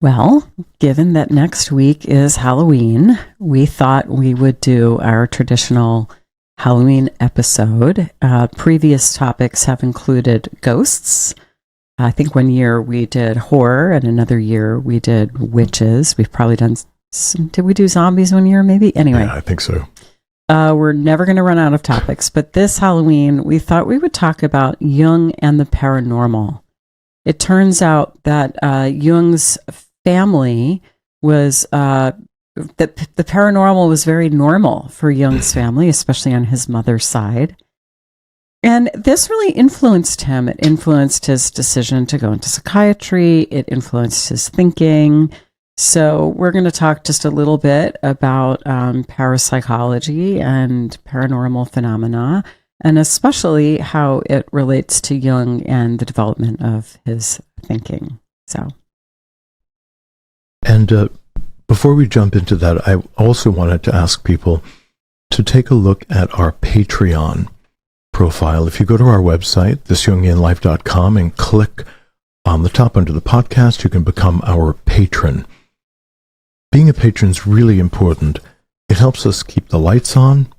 Well, given that next week is Halloween, we thought we would do our traditional Halloween episode. Previous topics have included ghosts. I think one year we did horror, and another year we did witches. We've probably done did we do zombies one year, maybe? Anyway. Yeah, I think so. We're never going to run out of topics, but this Halloween, we thought we would talk about Jung and the paranormal. It turns out that Jung's family was, that the paranormal was very normal for Jung's family, especially on his mother's side. And this really influenced him. It influenced his decision to go into psychiatry. It influenced his thinking. So we're going to talk just a little bit about parapsychology and paranormal phenomena, and especially how it relates to Jung and the development of his thinking. And before we jump into that, I also wanted to ask people to take a look at our Patreon profile. If you go to our website, thisjungianlife.com, and click on the top under the podcast, you can become our patron. Being a patron is really important. It helps us keep the lights on.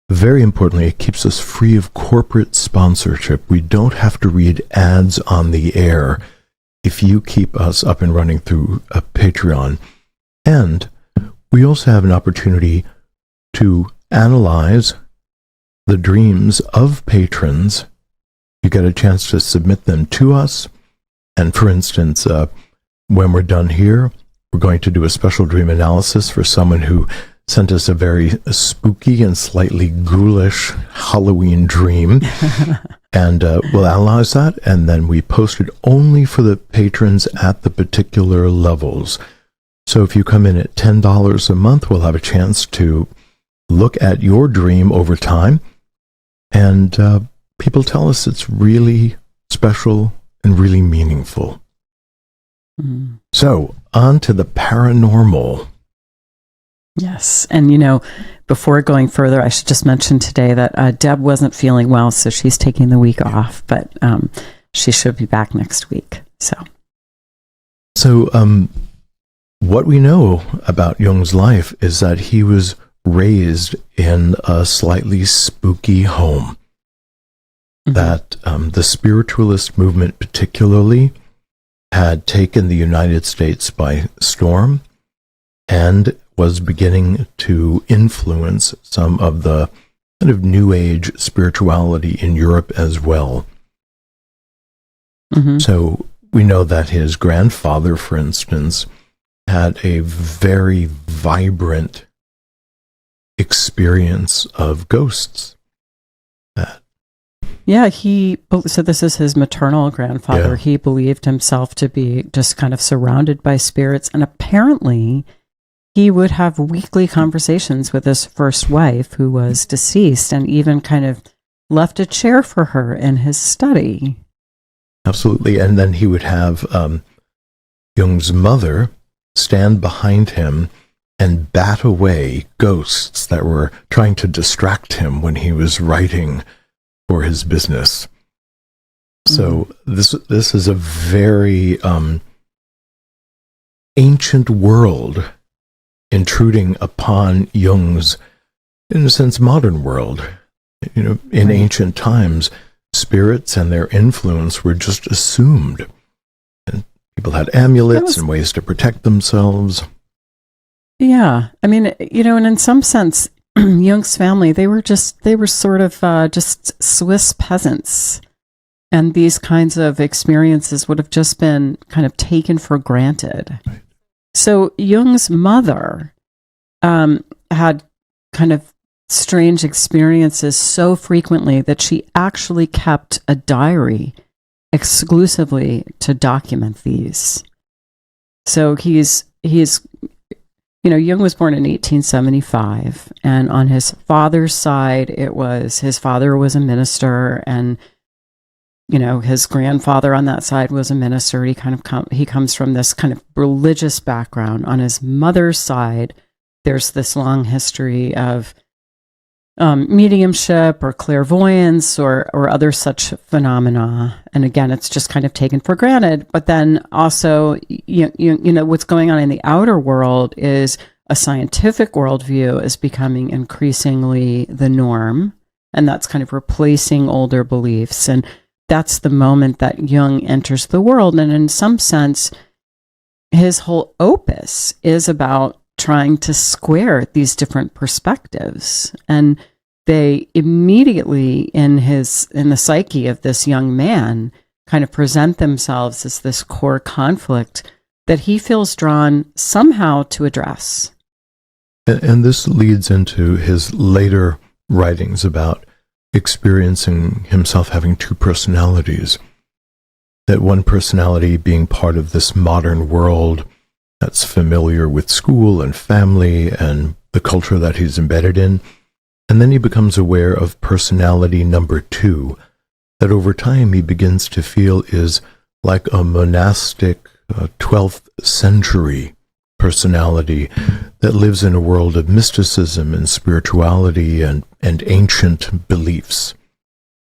Very importantly, it keeps us free of corporate sponsorship. We don't have to read ads on the air if you keep us up and running through a Patreon. And we also have an opportunity to analyze the dreams of patrons. You get a chance to submit them to us. And for instance, when we're done here, we're going to do a special dream analysis for someone who sent us a very spooky and slightly ghoulish Halloween dream. And we'll analyze that, and then we post it only for the patrons at the particular levels. So if you come in at $10 a month, we'll have a chance to look at your dream over time. And people tell us it's really special and really meaningful. Mm. So, on to the paranormal. Yes. And, before going further, I should just mention today that Deb wasn't feeling well, so she's taking the week off, but she should be back next week. So, what we know about Jung's life is that he was raised in a slightly spooky home. Mm-hmm. That the spiritualist movement particularly had taken the United States by storm and was beginning to influence some of the kind of New Age spirituality in Europe as well. Mm-hmm. So we know that his grandfather, for instance, had a very vibrant experience of ghosts. Yeah, so this is his maternal grandfather. Yeah. He believed himself to be just kind of surrounded by spirits, and apparently he would have weekly conversations with his first wife, who was deceased, and even kind of left a chair for her in his study. Absolutely. And then he would have Jung's mother stand behind him and bat away ghosts that were trying to distract him when he was writing for his business. So this is a very ancient world intruding upon Jung's, in a sense, modern world. In ancient times, spirits and their influence were just assumed. And people had amulets and ways to protect themselves. Yeah. I mean, and in some sense, Jung's family, they were sort of just Swiss peasants. And these kinds of experiences would have just been kind of taken for granted. Right. So Jung's mother had kind of strange experiences so frequently that she actually kept a diary exclusively to document these. So he's Jung was born in 1875, and on his father's side, his father was a minister, and his grandfather on that side was a minister. He comes from this kind of religious background. On his mother's side, there's this long history of mediumship or clairvoyance or other such phenomena. And again, it's just kind of taken for granted. But then also, you know, what's going on in the outer world is a scientific worldview is becoming increasingly the norm. And that's kind of replacing older beliefs. And that's the moment that Jung enters the world. And in some sense, his whole opus is about trying to square these different perspectives. And they immediately in the psyche of this young man kind of present themselves as this core conflict that he feels drawn somehow to address. And this leads into his later writings about experiencing himself having two personalities. That one personality being part of this modern world that's familiar with school and family and the culture that he's embedded in. And then he becomes aware of personality number two, that over time he begins to feel is like a monastic 12th century personality that lives in a world of mysticism and spirituality and ancient beliefs.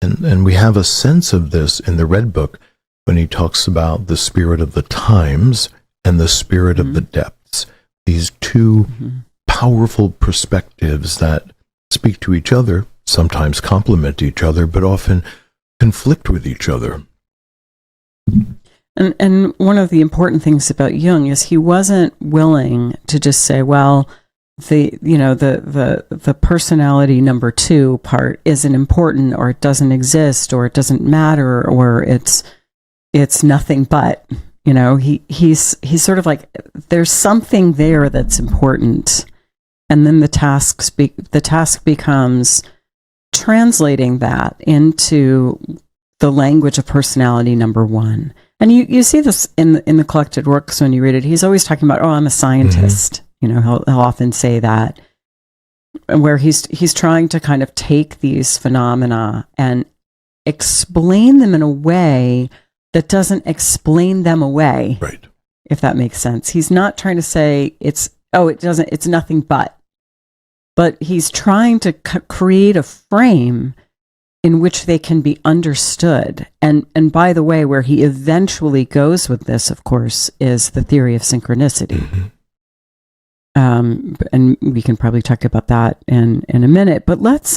And we have a sense of this in the Red Book when he talks about the spirit of the times and the spirit of the depths. These two powerful perspectives that speak to each other, sometimes complement each other, but often conflict with each other. And one of the important things about Jung is he wasn't willing to just say, well, the personality number two part isn't important, or it doesn't exist, or it doesn't matter, or it's nothing but, you know, he's sort of like, there's something there that's important. And then the task becomes translating that into the language of personality number one. And you see this in the collected works when you read it. He's always talking about, oh, I'm a scientist. You know, he'll often say that, where he's trying to kind of take these phenomena and explain them in a way that doesn't explain them away. Right. If that makes sense. He's not trying to say it's nothing but he's trying to create a frame in which they can be understood. And by the way, where he eventually goes with this, of course, is the theory of synchronicity. And we can probably talk about that in a minute. But let's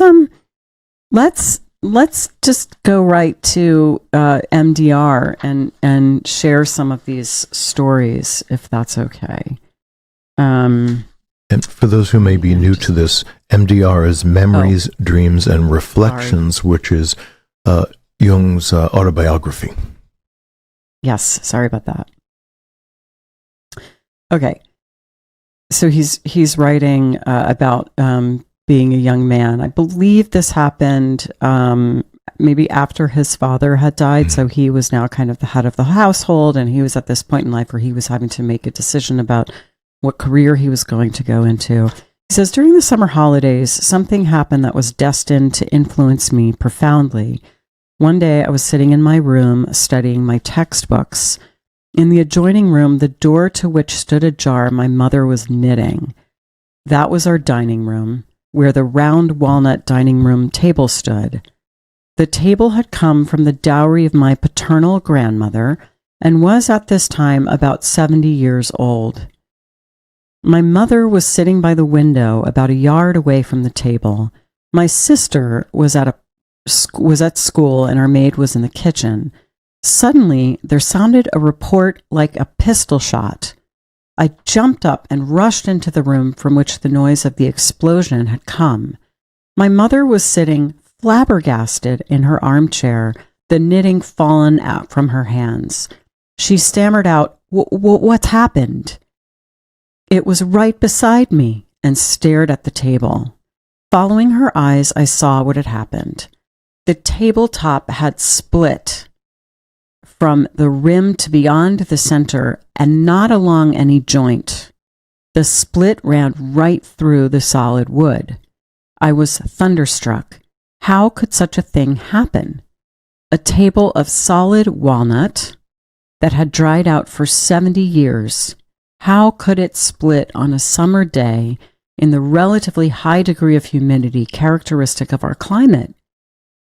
just go right to MDR and share some of these stories, if that's okay. And for those who may be new to this, MDR is Memories, Dreams, and Reflections, which is Jung's autobiography. Yes, sorry about that. Okay. So he's writing about being a young man. I believe this happened maybe after his father had died, so he was now kind of the head of the household, and he was at this point in life where he was having to make a decision about what career he was going to go into. He says, during the summer holidays, something happened that was destined to influence me profoundly. One day I was sitting in my room studying my textbooks. In the adjoining room, the door to which stood ajar, my mother was knitting. That was our dining room, where the round walnut dining room table stood. The table had come from the dowry of my paternal grandmother and was at this time about 70 years old. My mother was sitting by the window about a yard away from the table. My sister was at school and our maid was in the kitchen. Suddenly, there sounded a report like a pistol shot. I jumped up and rushed into the room from which the noise of the explosion had come. My mother was sitting flabbergasted in her armchair, the knitting fallen out from her hands. She stammered out, "What's happened?" It was right beside me and stared at the table. Following her eyes, I saw what had happened. The tabletop had split from the rim to beyond the center and not along any joint. The split ran right through the solid wood. I was thunderstruck. How could such a thing happen? A table of solid walnut that had dried out for 70 years. How could it split on a summer day in the relatively high degree of humidity characteristic of our climate.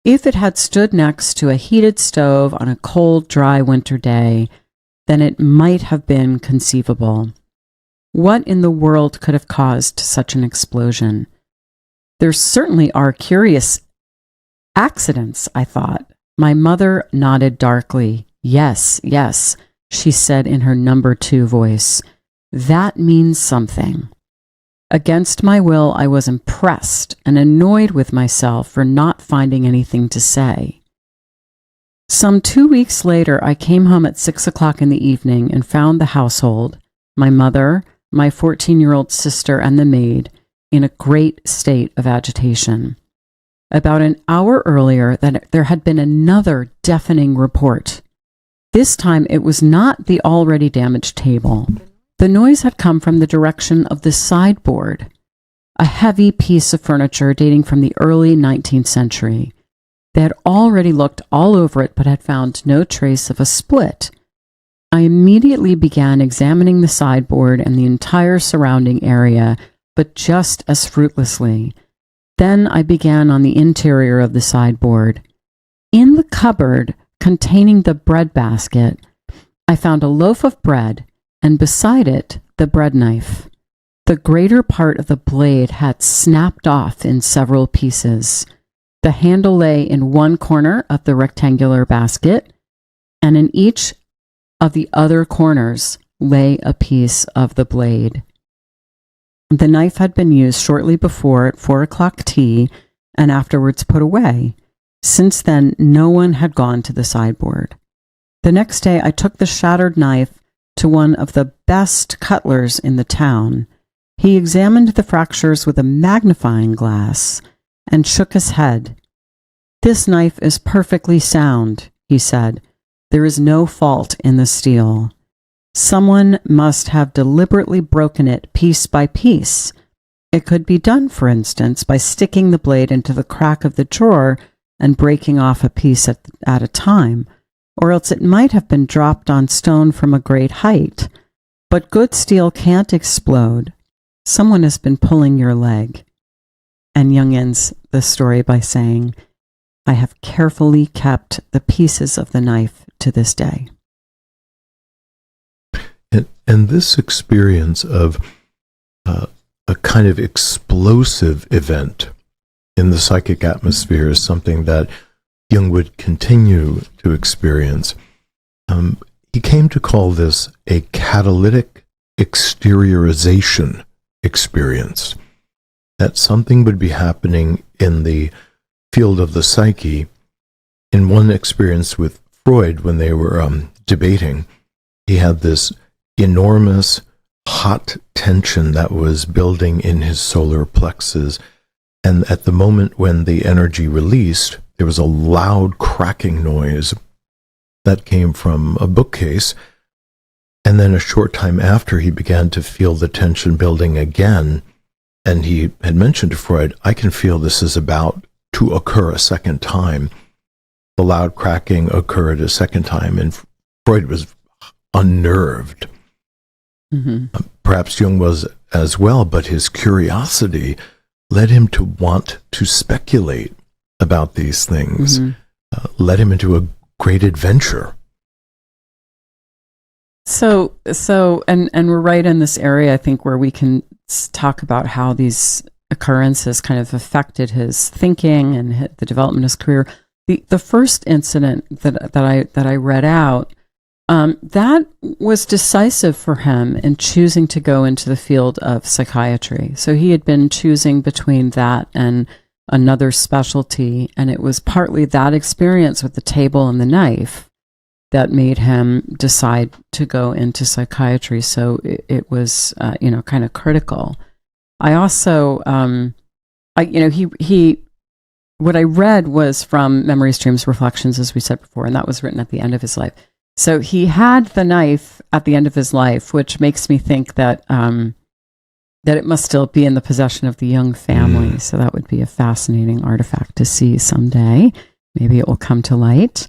If it had stood next to a heated stove on a cold, dry winter day, then it might have been conceivable. What in the world could have caused such an explosion? There certainly are curious accidents, I thought. My mother nodded darkly. Yes, yes, she said in her number 2 voice. That means something. Against my will, I was impressed and annoyed with myself for not finding anything to say. Some 2 weeks later, I came home at 6 o'clock in the evening and found the household, my mother, my 14-year-old sister, and the maid, in a great state of agitation. About an hour earlier, there had been another deafening report. This time, it was not the already damaged table. The noise had come from the direction of the sideboard, a heavy piece of furniture dating from the early 19th century. They had already looked all over it, but had found no trace of a split. I immediately began examining the sideboard and the entire surrounding area, but just as fruitlessly. Then I began on the interior of the sideboard. In the cupboard containing the bread basket, I found a loaf of bread, and beside it, the bread knife. The greater part of the blade had snapped off in several pieces. The handle lay in one corner of the rectangular basket, and in each of the other corners lay a piece of the blade. The knife had been used shortly before at 4 o'clock tea and afterwards put away. Since then, no one had gone to the sideboard. The next day, I took the shattered knife to one of the best cutlers in the town. He examined the fractures with a magnifying glass and shook his head. This knife is perfectly sound, he said. There is no fault in the steel. Someone must have deliberately broken it piece by piece. It could be done, for instance, by sticking the blade into the crack of the drawer and breaking off a piece at a time, or else it might have been dropped on stone from a great height. But good steel can't explode. Someone has been pulling your leg. And Jung ends the story by saying, I have carefully kept the pieces of the knife to this day. And this experience of a kind of explosive event in the psychic atmosphere is something that Jung would continue to experience. He came to call this a catalytic exteriorization experience, that something would be happening in the field of the psyche. In one experience with Freud, when they were debating, he had this enormous hot tension that was building in his solar plexus, and at the moment when the energy released, there was a loud cracking noise that came from a bookcase, and then a short time after, he began to feel the tension building again, and he had mentioned to Freud, I can feel this is about to occur a second time. The loud cracking occurred a second time, and Freud was unnerved. Mm-hmm. Perhaps Jung was as well, but his curiosity led him to want to speculate about these things, led him into a great adventure. So, and we're right in this area, I think, where we can talk about how these occurrences kind of affected his thinking and the development of his career. The first incident that I read out, that was decisive for him in choosing to go into the field of psychiatry. So he had been choosing between that and another specialty, and it was partly that experience with the table and the knife that made him decide to go into psychiatry. So it was, kind of critical. I also, what I read was from Memories, Dreams, Reflections, as we said before, and that was written at the end of his life. So he had the knife at the end of his life, which makes me think that that it must still be in the possession of the Jung family. So that would be a fascinating artifact to see someday. Maybe it will come to light.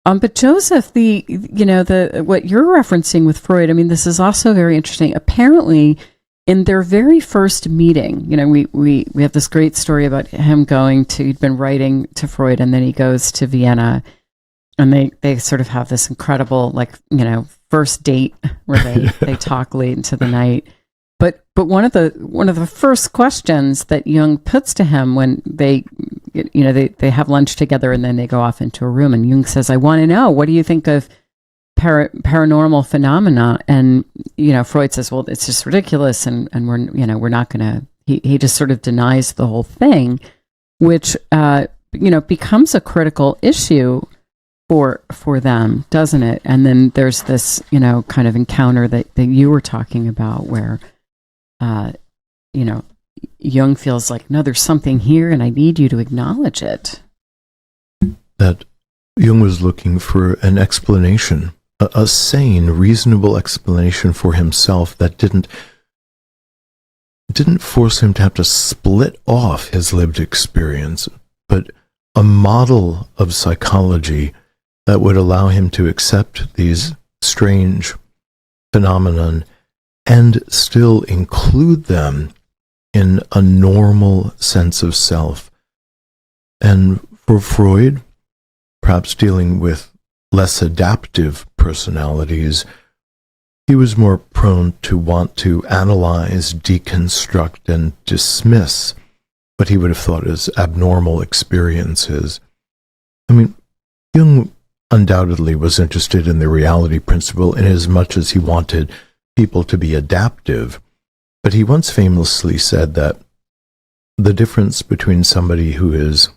But Joseph, what you're referencing with Freud, I mean, this is also very interesting. Apparently, in their very first meeting, we have this great story about him he'd been writing to Freud, and then he goes to Vienna, and they sort of have this incredible, first date where they talk late into the night. But one of the first questions that Jung puts to him when they have lunch together and then they go off into a room, and Jung says, "I want to know, what do you think of paranormal phenomena?" And Freud says, "Well, it's just ridiculous, and we're not going to." He just sort of denies the whole thing, which becomes a critical issue for them, doesn't it? And then there's this kind of encounter that you were talking about where Jung feels like, no, there's something here, and I need you to acknowledge it. That Jung was looking for an explanation, a sane, reasonable explanation for himself that didn't force him to have to split off his lived experience, but a model of psychology that would allow him to accept these strange phenomenon and still include them in a normal sense of self. And for Freud, perhaps dealing with less adaptive personalities, he was more prone to want to analyze, deconstruct, and dismiss what he would have thought as abnormal experiences. I mean, Jung undoubtedly was interested in the reality principle in as much as he wanted people to be adaptive, but he once famously said that the difference between somebody who is,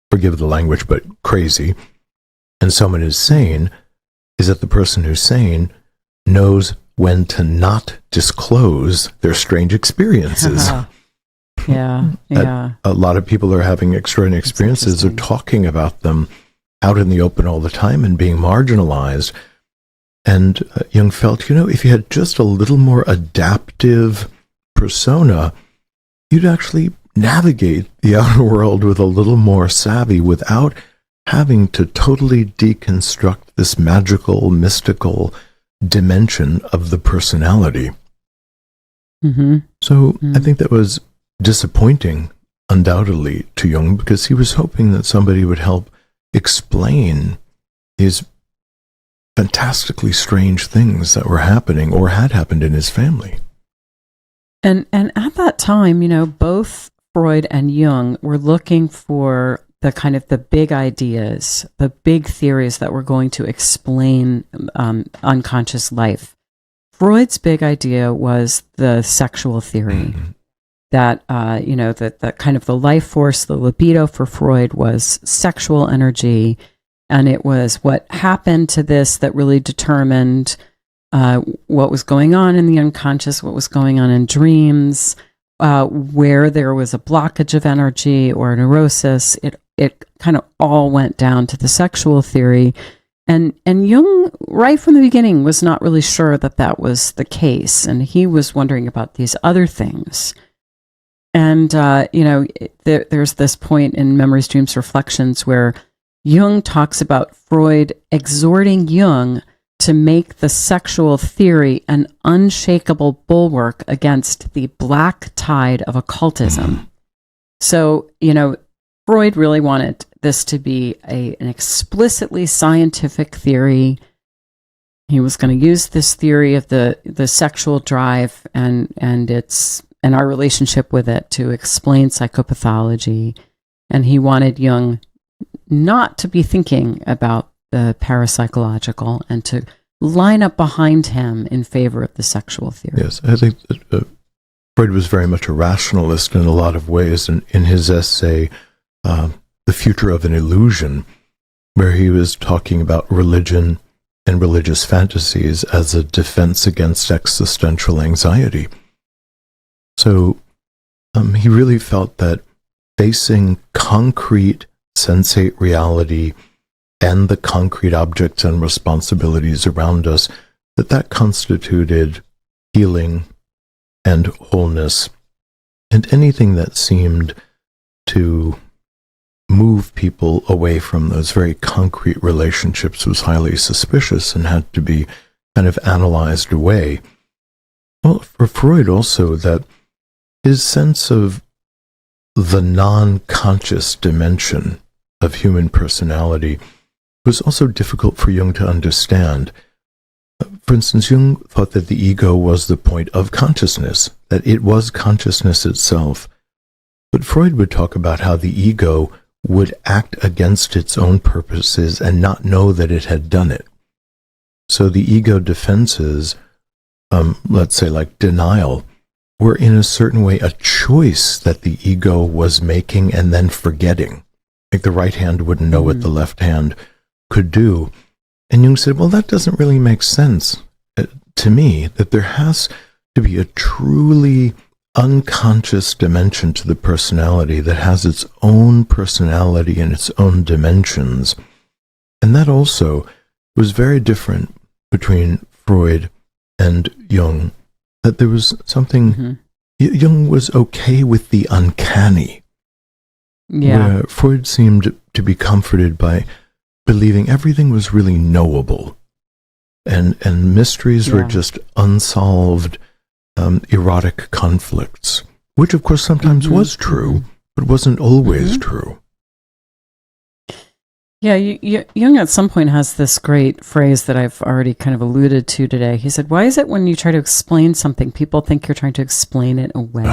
forgive the language, but crazy, and someone who's sane is that the person who's sane knows when to not disclose their strange experiences. Yeah. A lot of people are having extraordinary experiences, are talking about them out in the open all the time and being marginalized. And Jung felt, if you had just a little more adaptive persona, you'd actually navigate the outer world with a little more savvy without having to totally deconstruct this magical, mystical dimension of the personality. So I think that was disappointing, undoubtedly, to Jung, because he was hoping that somebody would help explain these fantastically strange things that were happening or had happened in his family. And at that time, both Freud and Jung were looking for the kind of the big ideas, the big theories that were going to explain unconscious life. Freud's big idea was the sexual theory. That, that kind of the life force, the libido for Freud was sexual energy. And it was what happened to this that really determined what was going on in the unconscious, what was going on in dreams, where there was a blockage of energy or a neurosis. It kind of all went down to the sexual theory. And Jung, right from the beginning, was not really sure that was the case. And he was wondering about these other things. And, there's this point in Memories, Dreams, Reflections where Jung talks about Freud exhorting Jung to make the sexual theory an unshakable bulwark against the black tide of occultism. So, Freud really wanted this to be an explicitly scientific theory. He was going to use this theory of the sexual drive and our relationship with it to explain psychopathology. And he wanted Jung not to be thinking about the parapsychological and to line up behind him in favor of the sexual theory. Yes, I think that, Freud was very much a rationalist in a lot of ways. And in his essay, The Future of an Illusion, where he was talking about religion and religious fantasies as a defense against existential anxiety. So he really felt that facing concrete sensate reality and the concrete objects and responsibilities around us, that constituted healing and wholeness, and anything that seemed to move people away from those very concrete relationships was highly suspicious and had to be kind of analyzed away. Well, for Freud also, that his sense of the non-conscious dimension of human personality was also difficult for Jung to understand. For instance, Jung thought that the ego was the point of consciousness, that it was consciousness itself. But Freud would talk about how the ego would act against its own purposes and not know that it had done it. So the ego defenses, let's say like denial, were in a certain way a choice that the ego was making and then forgetting. Like the right hand wouldn't know what the left hand could do. And Jung said, well, that doesn't really make sense to me, that there has to be a truly unconscious dimension to the personality that has its own personality and its own dimensions. And that also was very different between Freud and Jung, that there was something, Jung was okay with the uncanny, where Freud seemed to be comforted by believing everything was really knowable, and mysteries were just unsolved erotic conflicts, which of course sometimes was true, but wasn't always true. Yeah, Jung at some point has this great phrase that I've already kind of alluded to today. He said, why is it when you try to explain something, people think you're trying to explain it away?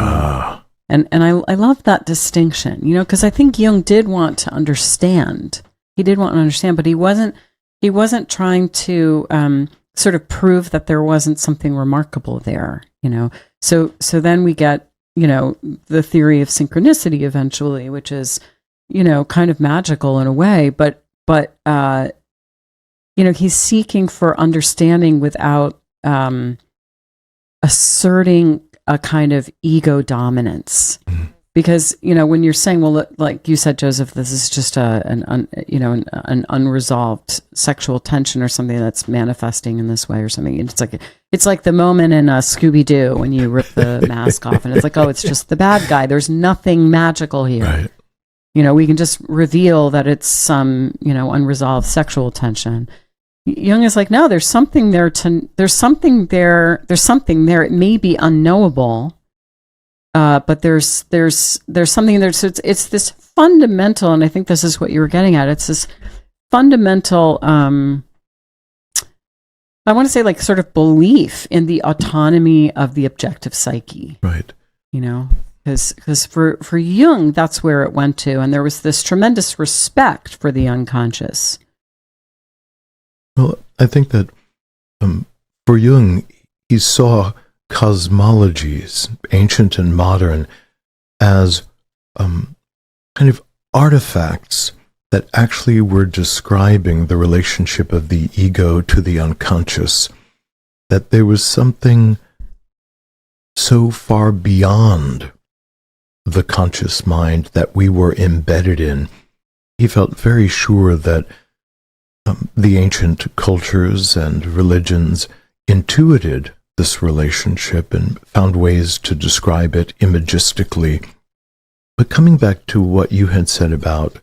And I love that distinction, you know, because I think Jung did want to understand. He did want to understand, but he wasn't trying to sort of prove that there wasn't something remarkable there, you know. So then we get, you know, the theory of synchronicity eventually, which is, you know, kind of magical in a way, but you know, he's seeking for understanding without asserting a kind of ego dominance. Because, you know, when you're saying, well, like you said, Joseph, this is just an unresolved sexual tension or something that's manifesting in this way or something. It's like the moment in Scooby-Doo when you rip the mask off and it's like, oh, it's just the bad guy. There's nothing magical here. Right. You know, we can just reveal that it's some, you know, unresolved sexual tension. Jung is like, no, there's something there. There's something there. It may be unknowable. But there's something there. So it's this fundamental, and I think this is what you were getting at. It's this fundamental, I want to say like sort of belief in the autonomy of the objective psyche. Right. You know, because for Jung, that's where it went to. And there was this tremendous respect for the unconscious. Well, I think that for Jung, he saw cosmologies, ancient and modern, as kind of artifacts that actually were describing the relationship of the ego to the unconscious, that there was something so far beyond the conscious mind that we were embedded in. He felt very sure that the ancient cultures and religions intuited this relationship and found ways to describe it imagistically. But coming back to what you had said about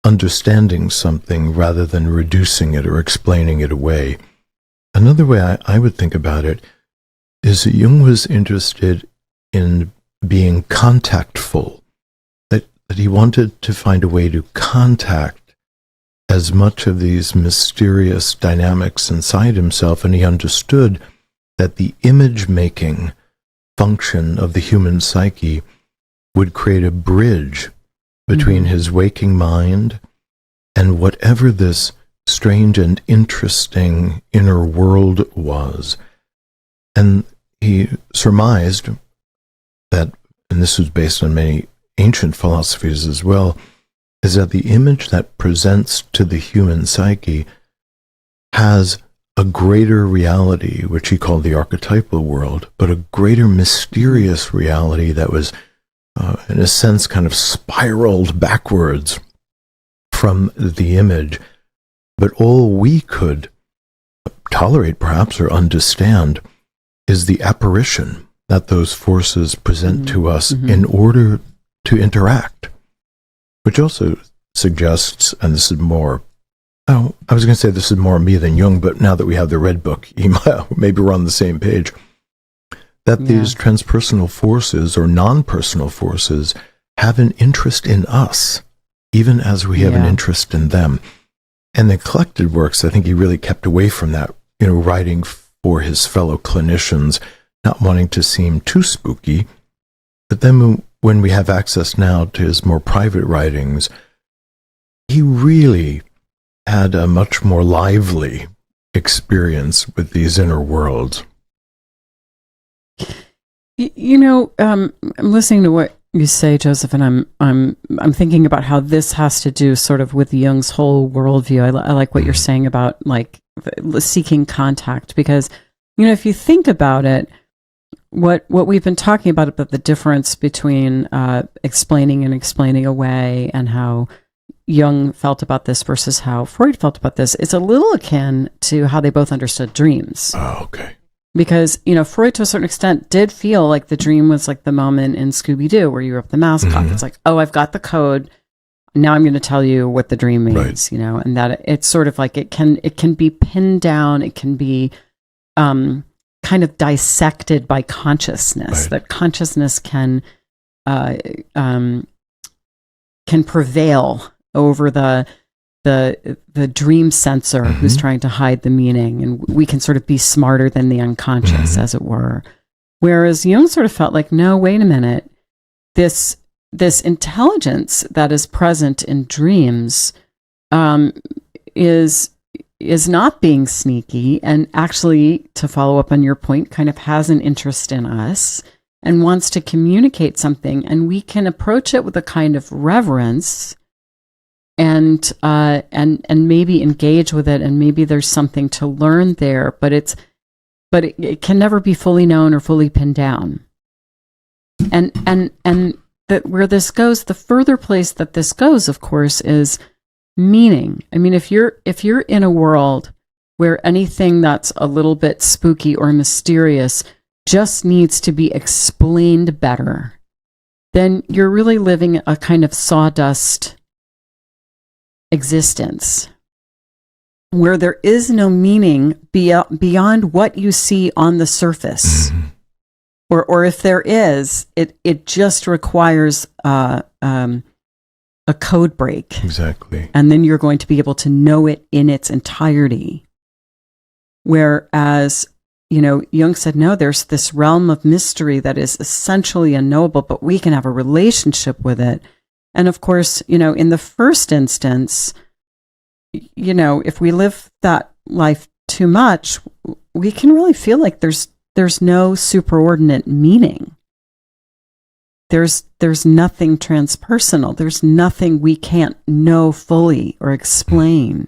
understanding something rather than reducing it or explaining it away, another way I would think about it is that Jung was interested in being contactful, that he wanted to find a way to contact as much of these mysterious dynamics inside himself, and he understood that the image-making function of the human psyche would create a bridge between his waking mind and whatever this strange and interesting inner world was. And he surmised that, and this was based on many ancient philosophies as well, is that the image that presents to the human psyche has a greater reality, which he called the archetypal world, but a greater mysterious reality that was, in a sense, kind of spiraled backwards from the image. But all we could tolerate, perhaps, or understand is the apparition that those forces present to us in order to interact. Which also suggests, and this is more, I was going to say this is more me than Jung, but now that we have the Red Book, maybe we're on the same page. that these transpersonal forces or non-personal forces have an interest in us, even as we have an interest in them. And the collected works, I think he really kept away from that, writing for his fellow clinicians, not wanting to seem too spooky. But then when we have access now to his more private writings, he really had a much more lively experience with these inner worlds. I'm listening to what you say, Joseph, and I'm thinking about how this has to do sort of with Jung's whole worldview. I like what you're saying about like seeking contact, because if you think about it, what we've been talking about the difference between explaining and explaining away, and how Jung felt about this versus how Freud felt about this, it's a little akin to how they both understood dreams. Oh, okay. Because, Freud, to a certain extent, did feel like the dream was like the moment in Scooby-Doo where you were up the mouse clock. It's like, oh, I've got the code. Now I'm going to tell you what the dream means, and that it's sort of like it can be pinned down. It can be kind of dissected by consciousness, that consciousness can prevail over the dream censor who's trying to hide the meaning, and we can sort of be smarter than the unconscious, as it were. Whereas Jung sort of felt like, no, wait a minute, this intelligence that is present in dreams is not being sneaky, and actually, to follow up on your point, kind of has an interest in us and wants to communicate something, and we can approach it with a kind of reverence and maybe engage with it, and maybe there's something to learn there, but it can never be fully known or fully pinned down. And that where this goes, the further place that this goes, of course, is meaning. I mean, if you're in a world where anything that's a little bit spooky or mysterious just needs to be explained better, then you're really living a kind of sawdust existence where there is no meaning beyond what you see on the surface. Or if there is, it just requires a code break. Exactly. And then you're going to be able to know it in its entirety. Whereas, Jung said, no, there's this realm of mystery that is essentially unknowable, but we can have a relationship with it. And of course, in the first instance, if we live that life too much, we can really feel like there's no superordinate meaning. There's nothing transpersonal. There's nothing we can't know fully or explain.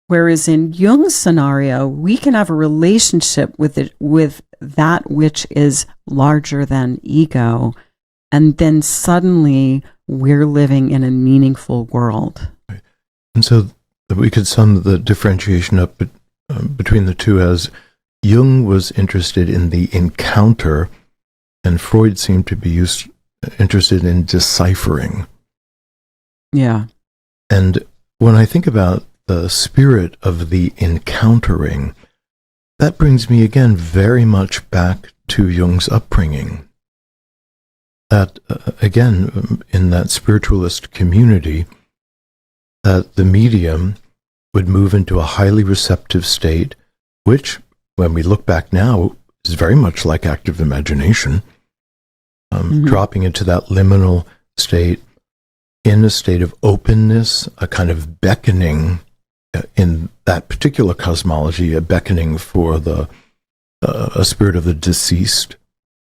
Whereas in Jung's scenario, we can have a relationship with that which is larger than ego, and then suddenly we're living in a meaningful world. And so we could sum the differentiation up between the two as Jung was interested in the encounter, and Freud seemed to be interested in deciphering. Yeah. And when I think about the spirit of the encountering, that brings me again very much back to Jung's upbringing. That, again, in that spiritualist community, that the medium would move into a highly receptive state, which, when we look back now, is very much like active imagination, dropping into that liminal state, in a state of openness, a kind of beckoning, in that particular cosmology, a beckoning for a spirit of the deceased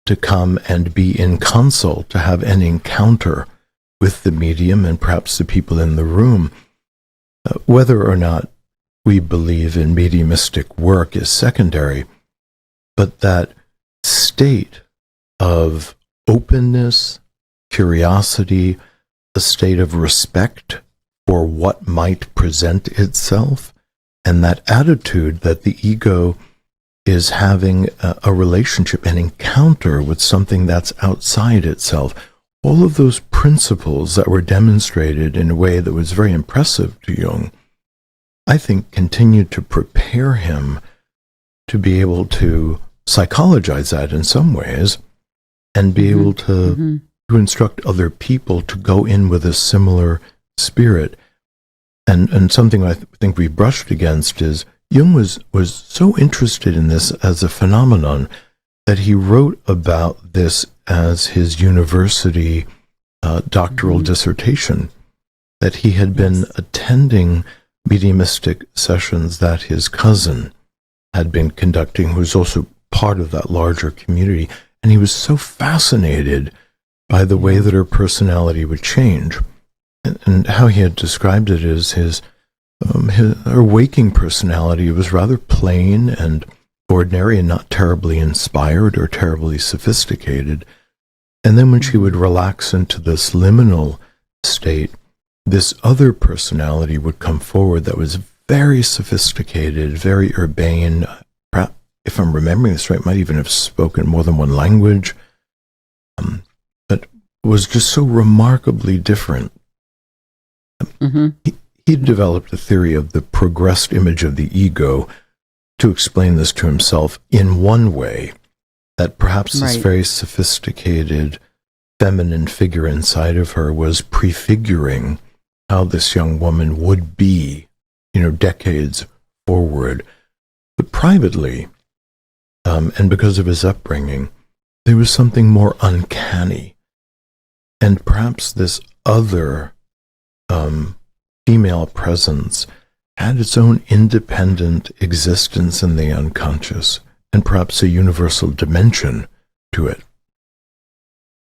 to come and be in consult, to have an encounter with the medium and perhaps the people in the room. Whether or not we believe in mediumistic work is secondary, but that state of openness, curiosity, a state of respect for what might present itself, and that attitude that the ego is having a relationship, an encounter with something that's outside itself. All of those principles that were demonstrated in a way that was very impressive to Jung, I think, continued to prepare him to be able to psychologize that in some ways and be able to instruct other people to go in with a similar spirit. And something I think we brushed against is Jung was so interested in this as a phenomenon that he wrote about this as his university doctoral dissertation, that he had been attending mediumistic sessions that his cousin had been conducting, who was also part of that larger community. And he was so fascinated by the way that her personality would change. And how he had described it is her waking personality was rather plain and ordinary and not terribly inspired or terribly sophisticated. And then when she would relax into this liminal state, this other personality would come forward that was very sophisticated, very urbane. Perhaps, if I'm remembering this right, might even have spoken more than one language, but was just so remarkably different. He developed a theory of the progressed image of the ego to explain this to himself in one way, that perhaps this very sophisticated feminine figure inside of her was prefiguring how this young woman would be, decades forward. But privately, and because of his upbringing, there was something more uncanny. And perhaps this other female presence had its own independent existence in the unconscious, and perhaps a universal dimension to it.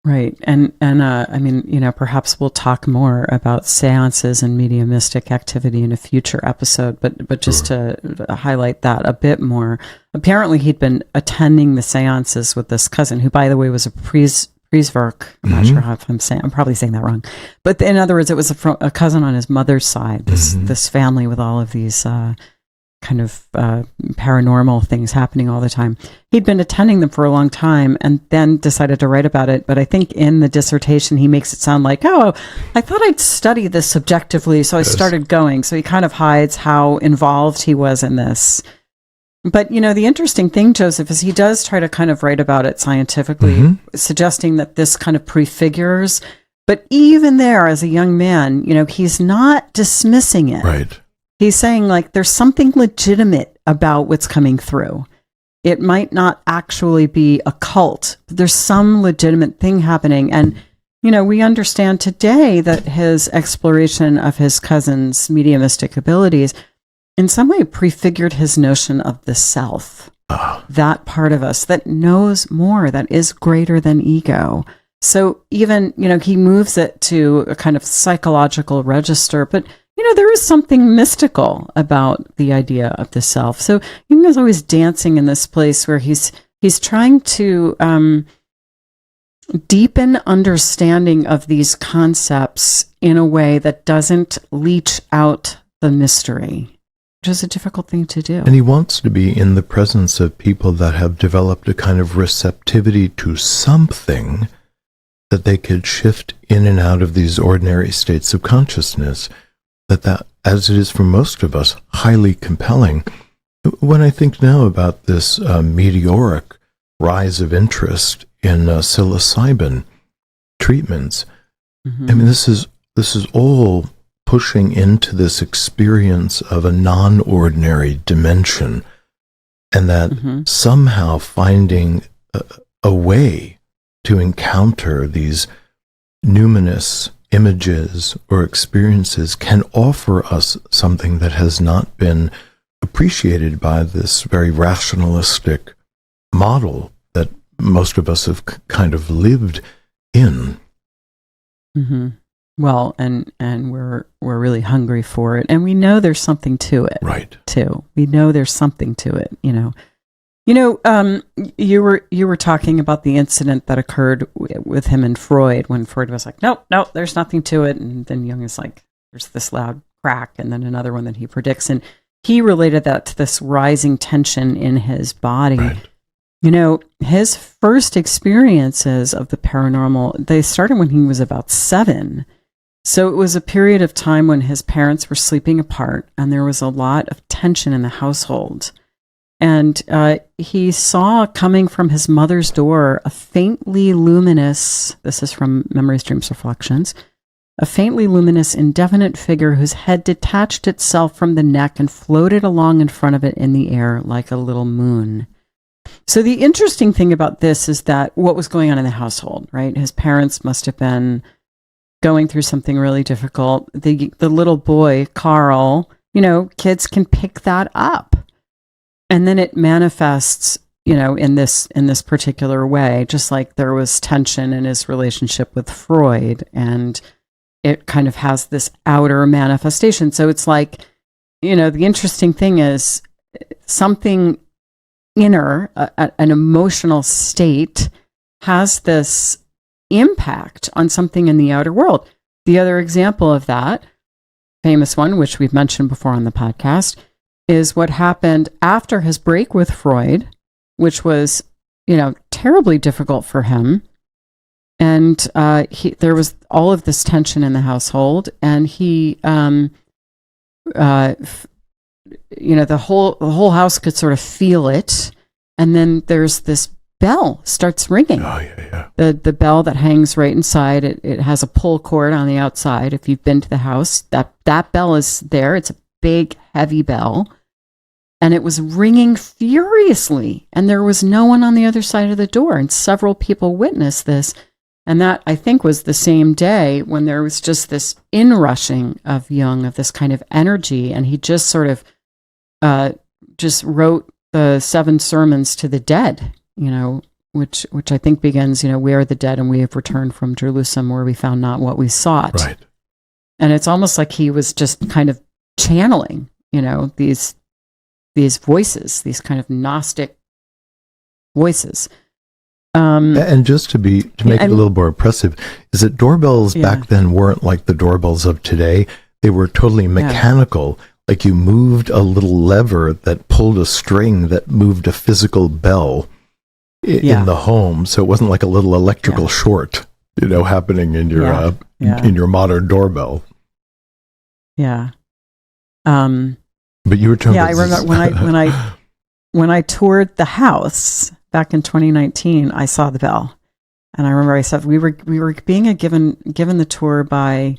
Right. And I mean, perhaps we'll talk more about seances and mediumistic activity in a future episode, but just to highlight that a bit more, apparently he'd been attending the seances with this cousin, who, by the way, was a Prieswerk. I'm not sure how I'm probably saying that wrong. But in other words, it was a cousin on his mother's side, this family with all of these kind of paranormal things happening all the time. He'd been attending them for a long time and then decided to write about it. But I think in the dissertation, he makes it sound like, I thought I'd study this subjectively, so I started going. So he kind of hides how involved he was in this. But, the interesting thing, Joseph, is he does try to kind of write about it scientifically, suggesting that this kind of prefigures. But even there, as a young man, he's not dismissing it. Right. He's saying, there's something legitimate about what's coming through. It might not actually be a cult, but there's some legitimate thing happening. And, we understand today that his exploration of his cousin's mediumistic abilities in some way prefigured his notion of the self, that part of us that knows more, that is greater than ego. So even, he moves it to a kind of psychological register, but there is something mystical about the idea of the self. So Jung is always dancing in this place where he's trying to deepen understanding of these concepts in a way that doesn't leach out the mystery, which is a difficult thing to do. And he wants to be in the presence of people that have developed a kind of receptivity to something that they could shift in and out of these ordinary states of consciousness. That, as it is for most of us, highly compelling. When I think now about this meteoric rise of interest in psilocybin treatments, I mean, this is all pushing into this experience of a non-ordinary dimension, and that somehow finding a way to encounter these numinous images or experiences can offer us something that has not been appreciated by this very rationalistic model that most of us have kind of lived in. Well, and we're really hungry for it, and we know there's something to it, right? Too, we know there's something to it. You were talking about the incident that occurred with him and Freud, when Freud was like, nope, there's nothing to it. And then Jung is like, there's this loud crack, and then another one that he predicts. And he related that to this rising tension in his body. Right. His first experiences of the paranormal, they started when he was about 7. So it was a period of time when his parents were sleeping apart, and there was a lot of tension in the household. And he saw coming from his mother's door a faintly luminous, this is from Memories, Dreams, Reflections, a faintly luminous, indefinite figure whose head detached itself from the neck and floated along in front of it in the air like a little moon. So the interesting thing about this is that what was going on in the household, right? His parents must have been going through something really difficult. The little boy, Carl, kids can pick that up. And then it manifests, in this particular way, just like there was tension in his relationship with Freud, and it kind of has this outer manifestation. So it's like, the interesting thing is something inner, an emotional state has this impact on something in the outer world. The other example of that, famous one, which we've mentioned before on the podcast, is what happened after his break with Freud, which was, terribly difficult for him. And there was all of this tension in the household, and he, the whole house could sort of feel it. And then there's this bell starts ringing. Oh, yeah. The bell that hangs right inside. It has a pull cord on the outside. If you've been to the house, that bell is there. It's a big, heavy bell. And it was ringing furiously. And there was no one on the other side of the door. And several people witnessed this. And that, I think, was the same day when there was just this inrushing of Jung, of this kind of energy. And he just sort of just wrote the 7 sermons to the dead, which I think begins, we are the dead and we have returned from Jerusalem where we found not what we sought. Right. And it's almost like he was just kind of channeling, these voices, these kind of Gnostic voices. And just to make it a little more impressive, is that doorbells back then weren't like the doorbells of today. They were totally mechanical. Like you moved a little lever that pulled a string that moved a physical bell in the home. So it wasn't like a little electrical short, happening in your in your modern doorbell. Yeah. But you were talking. Yeah, I remember when I toured the house back in 2019. I saw the bell, and I remember I said we were being given the tour by,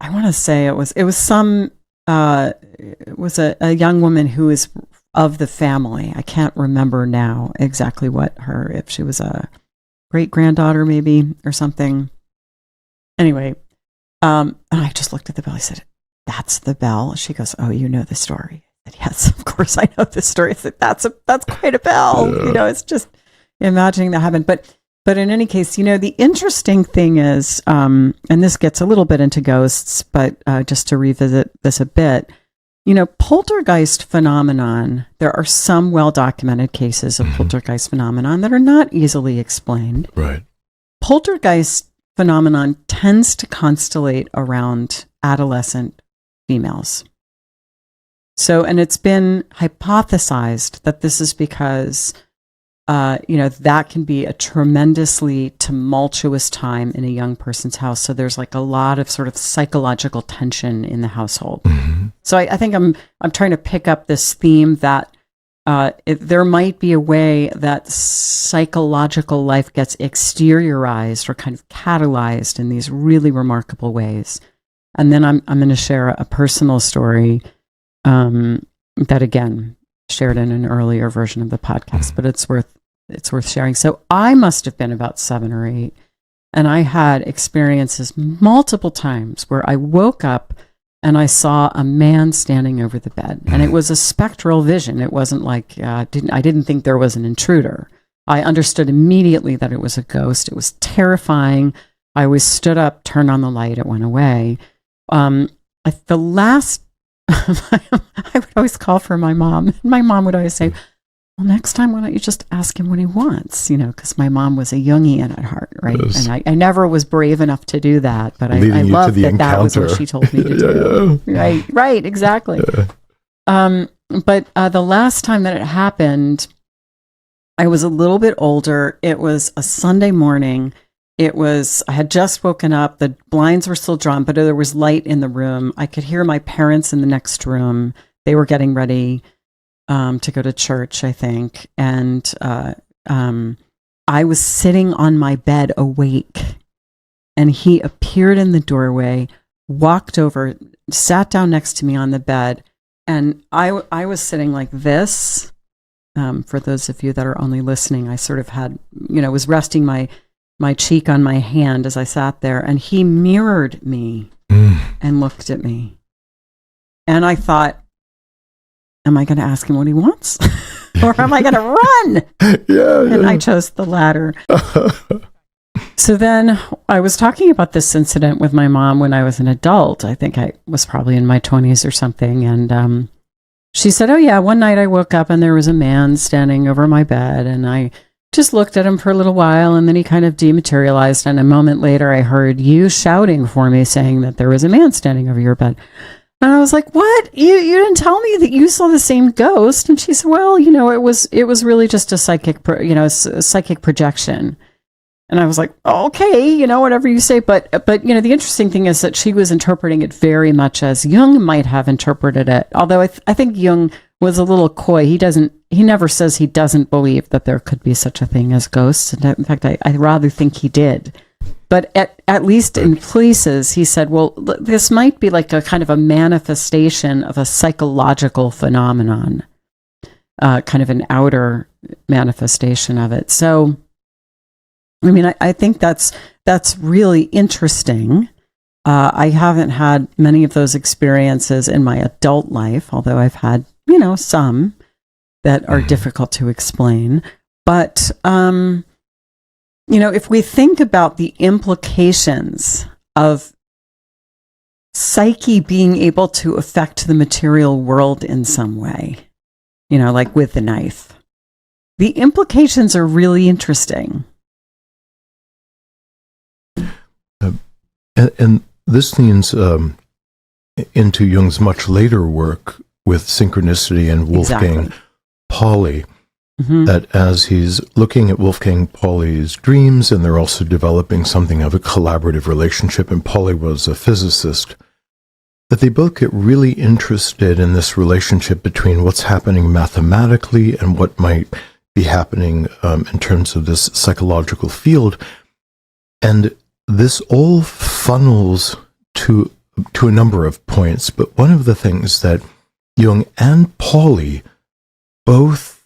I want to say it was some it was a young woman who is of the family. I can't remember now exactly if she was a great granddaughter maybe or something. Anyway, and I just looked at the bell. I said, "That's the bell." She goes, "Oh, you know the story." I said, "Yes, of course I know the story." I said, "That's quite a bell." It's just imagining that happened. But in any case, the interesting thing is, and this gets a little bit into ghosts, but just to revisit this a bit, poltergeist phenomenon, there are some well-documented cases of poltergeist phenomenon that are not easily explained. Right. Poltergeist phenomenon tends to constellate around adolescent females. So, and it's been hypothesized that this is because, that can be a tremendously tumultuous time in a young person's house. So there's like a lot of sort of psychological tension in the household. Mm-hmm. So I think I'm trying to pick up this theme that there might be a way that psychological life gets exteriorized or kind of catalyzed in these really remarkable ways. And then I'm going to share a personal story that, again, shared in an earlier version of the podcast, but it's worth sharing. So I must have been about 7 or 8, and I had experiences multiple times where I woke up and I saw a man standing over the bed, and it was a spectral vision. It wasn't like I didn't think there was an intruder. I understood immediately that it was a ghost. It was terrifying. I always stood up, turned on the light, it went away. The last I would always call for my mom. My mom would always say, "Well, next time, why don't you just ask him what he wants?" Because my mom was a Jungian at heart, right? Yes. And I never was brave enough to do that, but I loved that was what she told me to do. Yeah. Right, exactly. Yeah. But the last time that it happened, I was a little bit older. It was a Sunday morning. I had just woken up. The blinds were still drawn, but there was light in the room. I could hear my parents in the next room. They were getting ready to go to church, I think. And I was sitting on my bed awake, and he appeared in the doorway, walked over, sat down next to me on the bed, and I was sitting like this. For those of you that are only listening, I sort of had, was resting my cheek on my hand as I sat there, and he mirrored me and looked at me. And I thought, am I going to ask him what he wants? Or am I going to run? And I chose the latter. So then I was talking about this incident with my mom when I was an adult. I think I was probably in my 20s or something. And she said, oh yeah, one night I woke up and there was a man standing over my bed, and I just looked at him for a little while, and then he kind of dematerialized. And a moment later, I heard you shouting for me, saying that there was a man standing over your bed. And I was like, what? You didn't tell me that you saw the same ghost? And she said, well, it was really just a psychic, psychic projection. And I was like, okay, whatever you say. But the interesting thing is that she was interpreting it very much as Jung might have interpreted it. Although I think Jung was a little coy. He never says he doesn't believe that there could be such a thing as ghosts. And in fact, I rather think he did. But at least in places, he said, well, this might be like a kind of a manifestation of a psychological phenomenon, kind of an outer manifestation of it. So, I mean, I think that's really interesting. I haven't had many of those experiences in my adult life, although I've had, some that are difficult to explain. But, if we think about the implications of psyche being able to affect the material world in some way, like with the knife, the implications are really interesting. And this leans into Jung's much later work with Synchronicity and Wolfgang Pauli. That as he's looking at Wolfgang Pauli's dreams, and they're also developing something of a collaborative relationship, and Pauli was a physicist, that they both get really interested in this relationship between what's happening mathematically and what might be happening in terms of this psychological field. And this all funnels to a number of points, but one of the things that Jung and Pauli both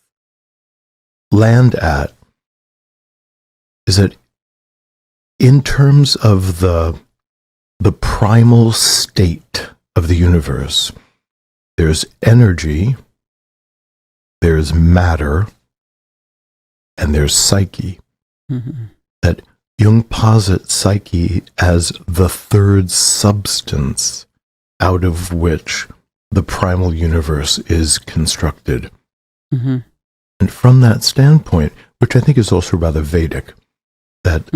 land at is that in terms of the primal state of the universe, there's energy, there's matter, and there's psyche. That Jung posits psyche as the third substance out of which the primal universe is constructed. And from that standpoint, which I think is also rather Vedic, that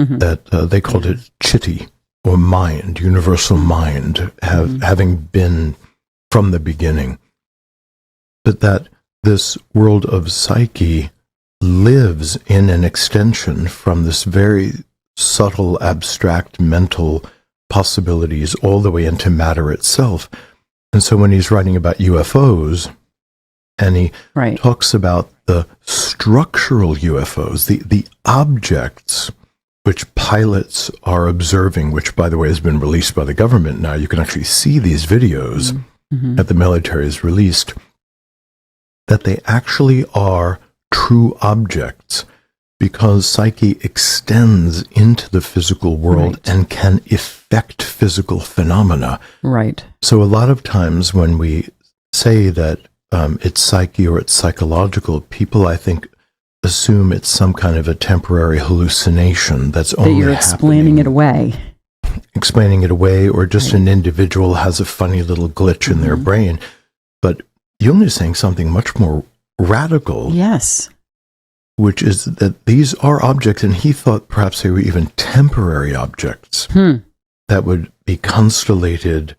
they called it chitti, or mind, universal mind, having been from the beginning. But that this world of psyche lives in an extension from this very subtle, abstract mental possibilities all the way into matter itself. And so when he's writing about UFOs, and he talks about the structural UFOs, the objects which pilots are observing, which, by the way, has been released by the government now. You can actually see these videos that the military has released, that they actually are true objects because psyche extends into the physical world and can affect physical phenomena. So a lot of times when we say that it's psyche or it's psychological, people, I think, assume it's some kind of a temporary hallucination that's only happening. That you're explaining it away. Explaining it away, or just an individual has a funny little glitch in their brain. But Jung is saying something much more radical. Yes. Which is that these are objects, and he thought perhaps they were even temporary objects that would be constellated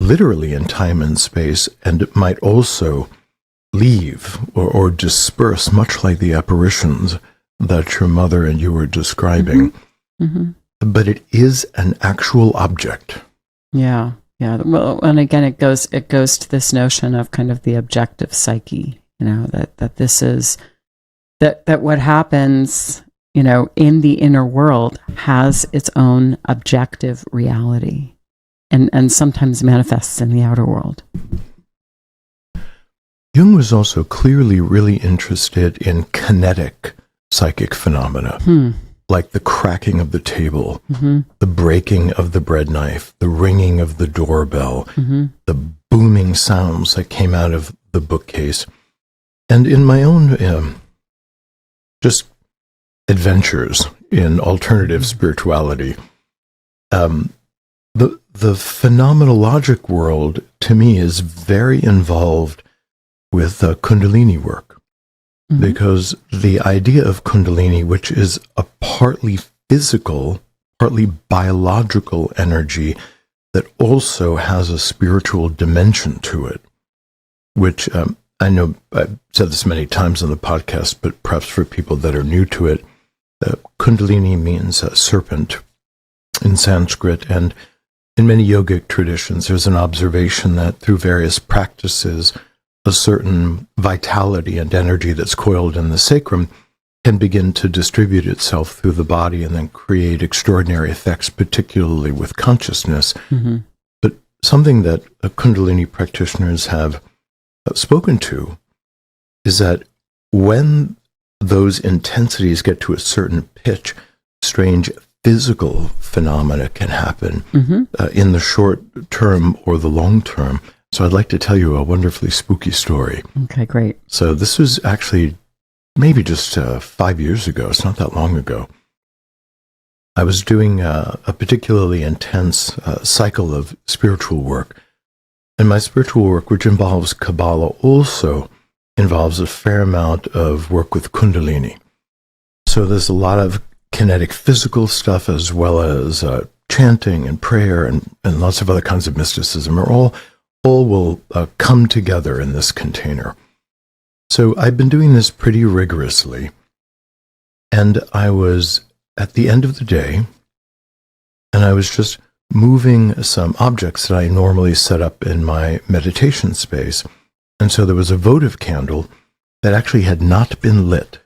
literally in time and space, and it might also leave or disperse, much like the apparitions that your mother and you were describing. But it is an actual object. Yeah. Well, and again, it goes to this notion of kind of the objective psyche. that this is, that what happens, in the inner world has its own objective reality and sometimes manifests in the outer world. Jung was also clearly really interested in kinetic psychic phenomena, like the cracking of the table, the breaking of the bread knife, the ringing of the doorbell, the booming sounds that came out of the bookcase. And in my own just adventures in alternative spirituality, the phenomenologic world, to me, is very involved with Kundalini work. Because the idea of Kundalini, which is a partly physical, partly biological energy that also has a spiritual dimension to it, which I know I've said this many times on the podcast, but perhaps for people that are new to it, Kundalini means serpent in Sanskrit, and in many yogic traditions, there's an observation that through various practices, a certain vitality and energy that's coiled in the sacrum can begin to distribute itself through the body and then create extraordinary effects, particularly with consciousness. But something that Kundalini practitioners have spoken to is that when those intensities get to a certain pitch, strange physical phenomena can happen in the short term or the long term. So I'd like to tell you a wonderfully spooky story. Okay, great. So this was actually maybe just 5 years ago. It's not that long ago. I was doing a particularly intense cycle of spiritual work. And my spiritual work, which involves Kabbalah, also involves a fair amount of work with Kundalini. So there's a lot of kinetic physical stuff as well as chanting and prayer and lots of other kinds of mysticism, or all will come together in this container. So I've been doing this pretty rigorously, and I was at the end of the day, and I was just moving some objects that I normally set up in my meditation space. And so there was a votive candle that actually had not been lit.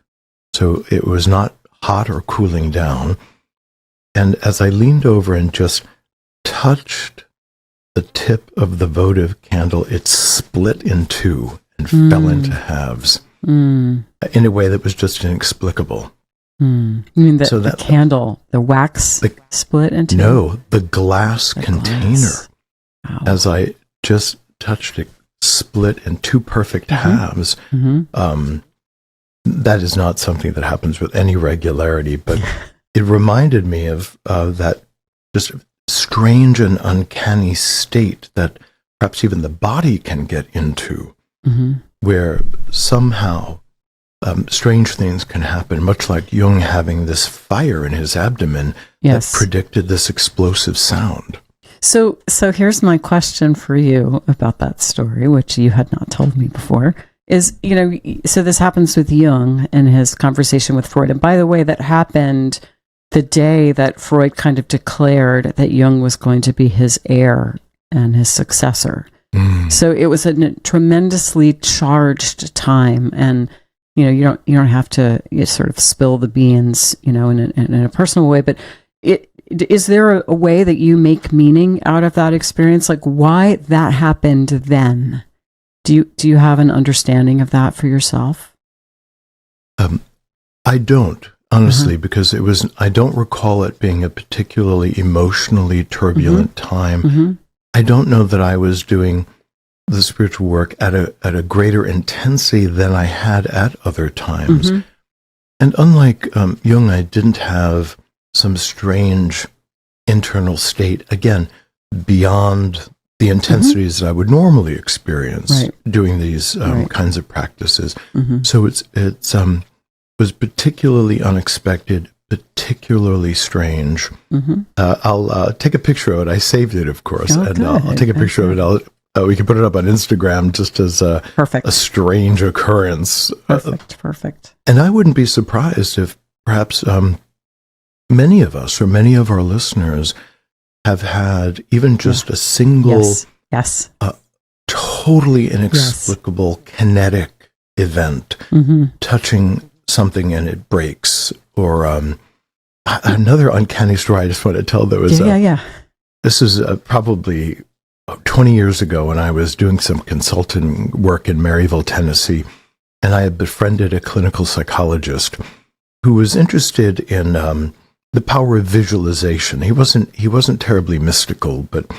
So it was not hot or cooling down. And as I leaned over and just touched the tip of the votive candle, it split in two and fell into halves in a way that was just inexplicable. You mean the candle, the wax split into? No, the glass container. Glass. Wow. As I just touched it, split in two perfect halves. That is not something that happens with any regularity, but it reminded me of that just strange and uncanny state that perhaps even the body can get into, where somehow strange things can happen, much like Jung having this fire in his abdomen that predicted this explosive sound. So here's my question for you about that story, which you had not told me before, is, so this happens with Jung in his conversation with Freud. And by the way, that happened the day that Freud kind of declared that Jung was going to be his heir and his successor. So it was a tremendously charged time, and you don't have to sort of spill the beans, in a personal way, but is there a way that you make meaning out of that experience? Like why that happened then? Do you have an understanding of that for yourself? I don't, honestly, because I don't recall it being a particularly emotionally turbulent time. I don't know that I was doing the spiritual work at a greater intensity than I had at other times. And unlike Jung, I didn't have some strange internal state, again, beyond the intensities that I would normally experience doing these kinds of practices. So it was particularly unexpected, particularly strange. I'll take a picture of it. I saved it, of course, and I'll take a picture of it. We can put it up on Instagram just as a strange occurrence. Perfect. And I wouldn't be surprised if perhaps many of us or many of our listeners have had even just a single, totally inexplicable kinetic event, Mm-hmm. touching something and it breaks, or another uncanny story I just want to tell. There was this is probably 20 years ago when I was doing some consulting work in Maryville, Tennessee, and I had befriended a clinical psychologist who was interested in the power of visualization. He wasn't terribly mystical, but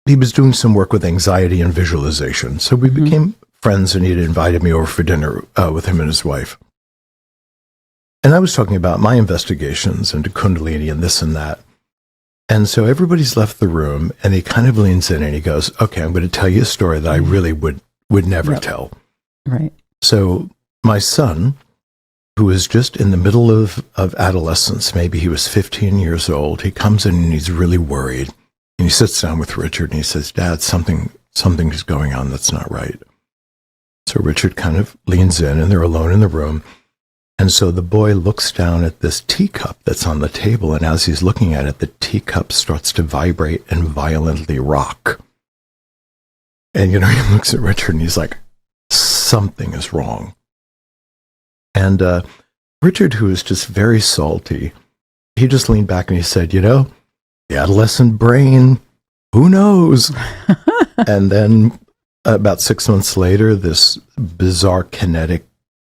he was doing some work with anxiety and visualization. So we became friends, and he had invited me over for dinner with him and his wife. And I was talking about my investigations into Kundalini and this and that. And so everybody's left the room, and he kind of leans in and he goes, okay, I'm going to tell you a story that I really would never tell. Right. So my son, who is just in the middle of adolescence, maybe he was 15 years old, he comes in and he's really worried. And he sits down with Richard and he says, Dad, something is going on that's not right. So Richard kind of leans in, and they're alone in the room. And so the boy looks down at this teacup that's on the table, and as he's looking at it, the teacup starts to vibrate and violently rock. And, he looks at Richard and he's like, something is wrong. And Richard, who is just very salty, he just leaned back and he said, the adolescent brain, who knows? And then about 6 months later, this bizarre kinetic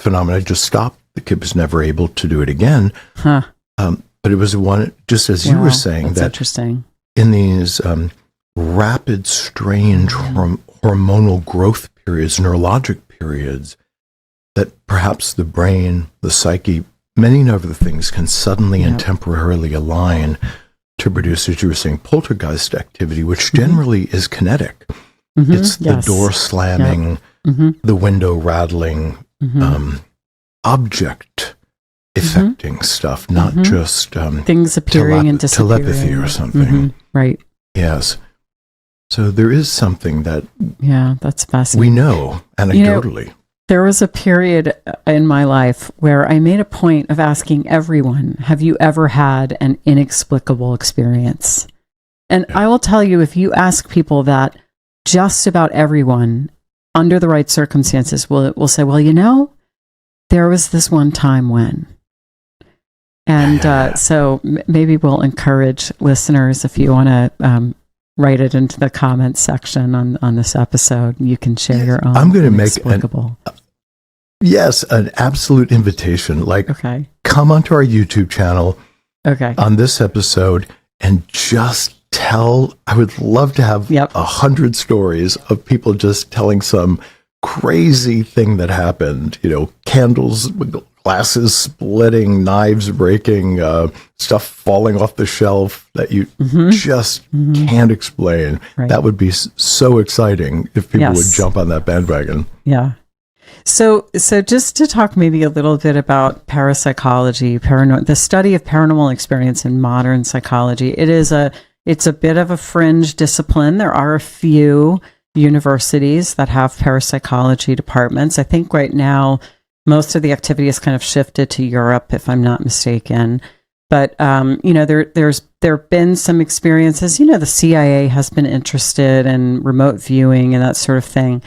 phenomena just stopped. The kid was never able to do it again. Huh. But it was one, just as you were saying, that's that interesting. In these rapid, strange hormonal growth periods, neurologic periods, that perhaps the brain, the psyche, many other things can suddenly and temporarily align to produce, as you were saying, poltergeist activity, which generally is kinetic. It's the door slamming, the window rattling, object affecting stuff, not just things appearing and disappearing. Telepathy or something. Right. Yes. So there is something that that's fascinating. We know anecdotally. There was a period in my life where I made a point of asking everyone, have you ever had an inexplicable experience? And I will tell you, if you ask people that, just about everyone, under the right circumstances, will say, well, there was this one time when. And so maybe we'll encourage listeners, if you want to write it into the comments section on this episode, you can share your own. I'm going to make an absolute invitation. Come onto our YouTube channel on this episode and just tell. I would love to have 100 stories of people just telling some crazy thing that happened. Candles, glasses splitting, knives breaking, stuff falling off the shelf that you just can't explain. Right. That would be so exciting if people would jump on that bandwagon. Yeah. So just to talk maybe a little bit about parapsychology, the study of paranormal experience in modern psychology. It's a bit of a fringe discipline. There are a few universities that have parapsychology departments. I think right now most of the activity has kind of shifted to Europe, if I'm not mistaken. But there have been some experiences. The CIA has been interested in remote viewing and that sort of thing.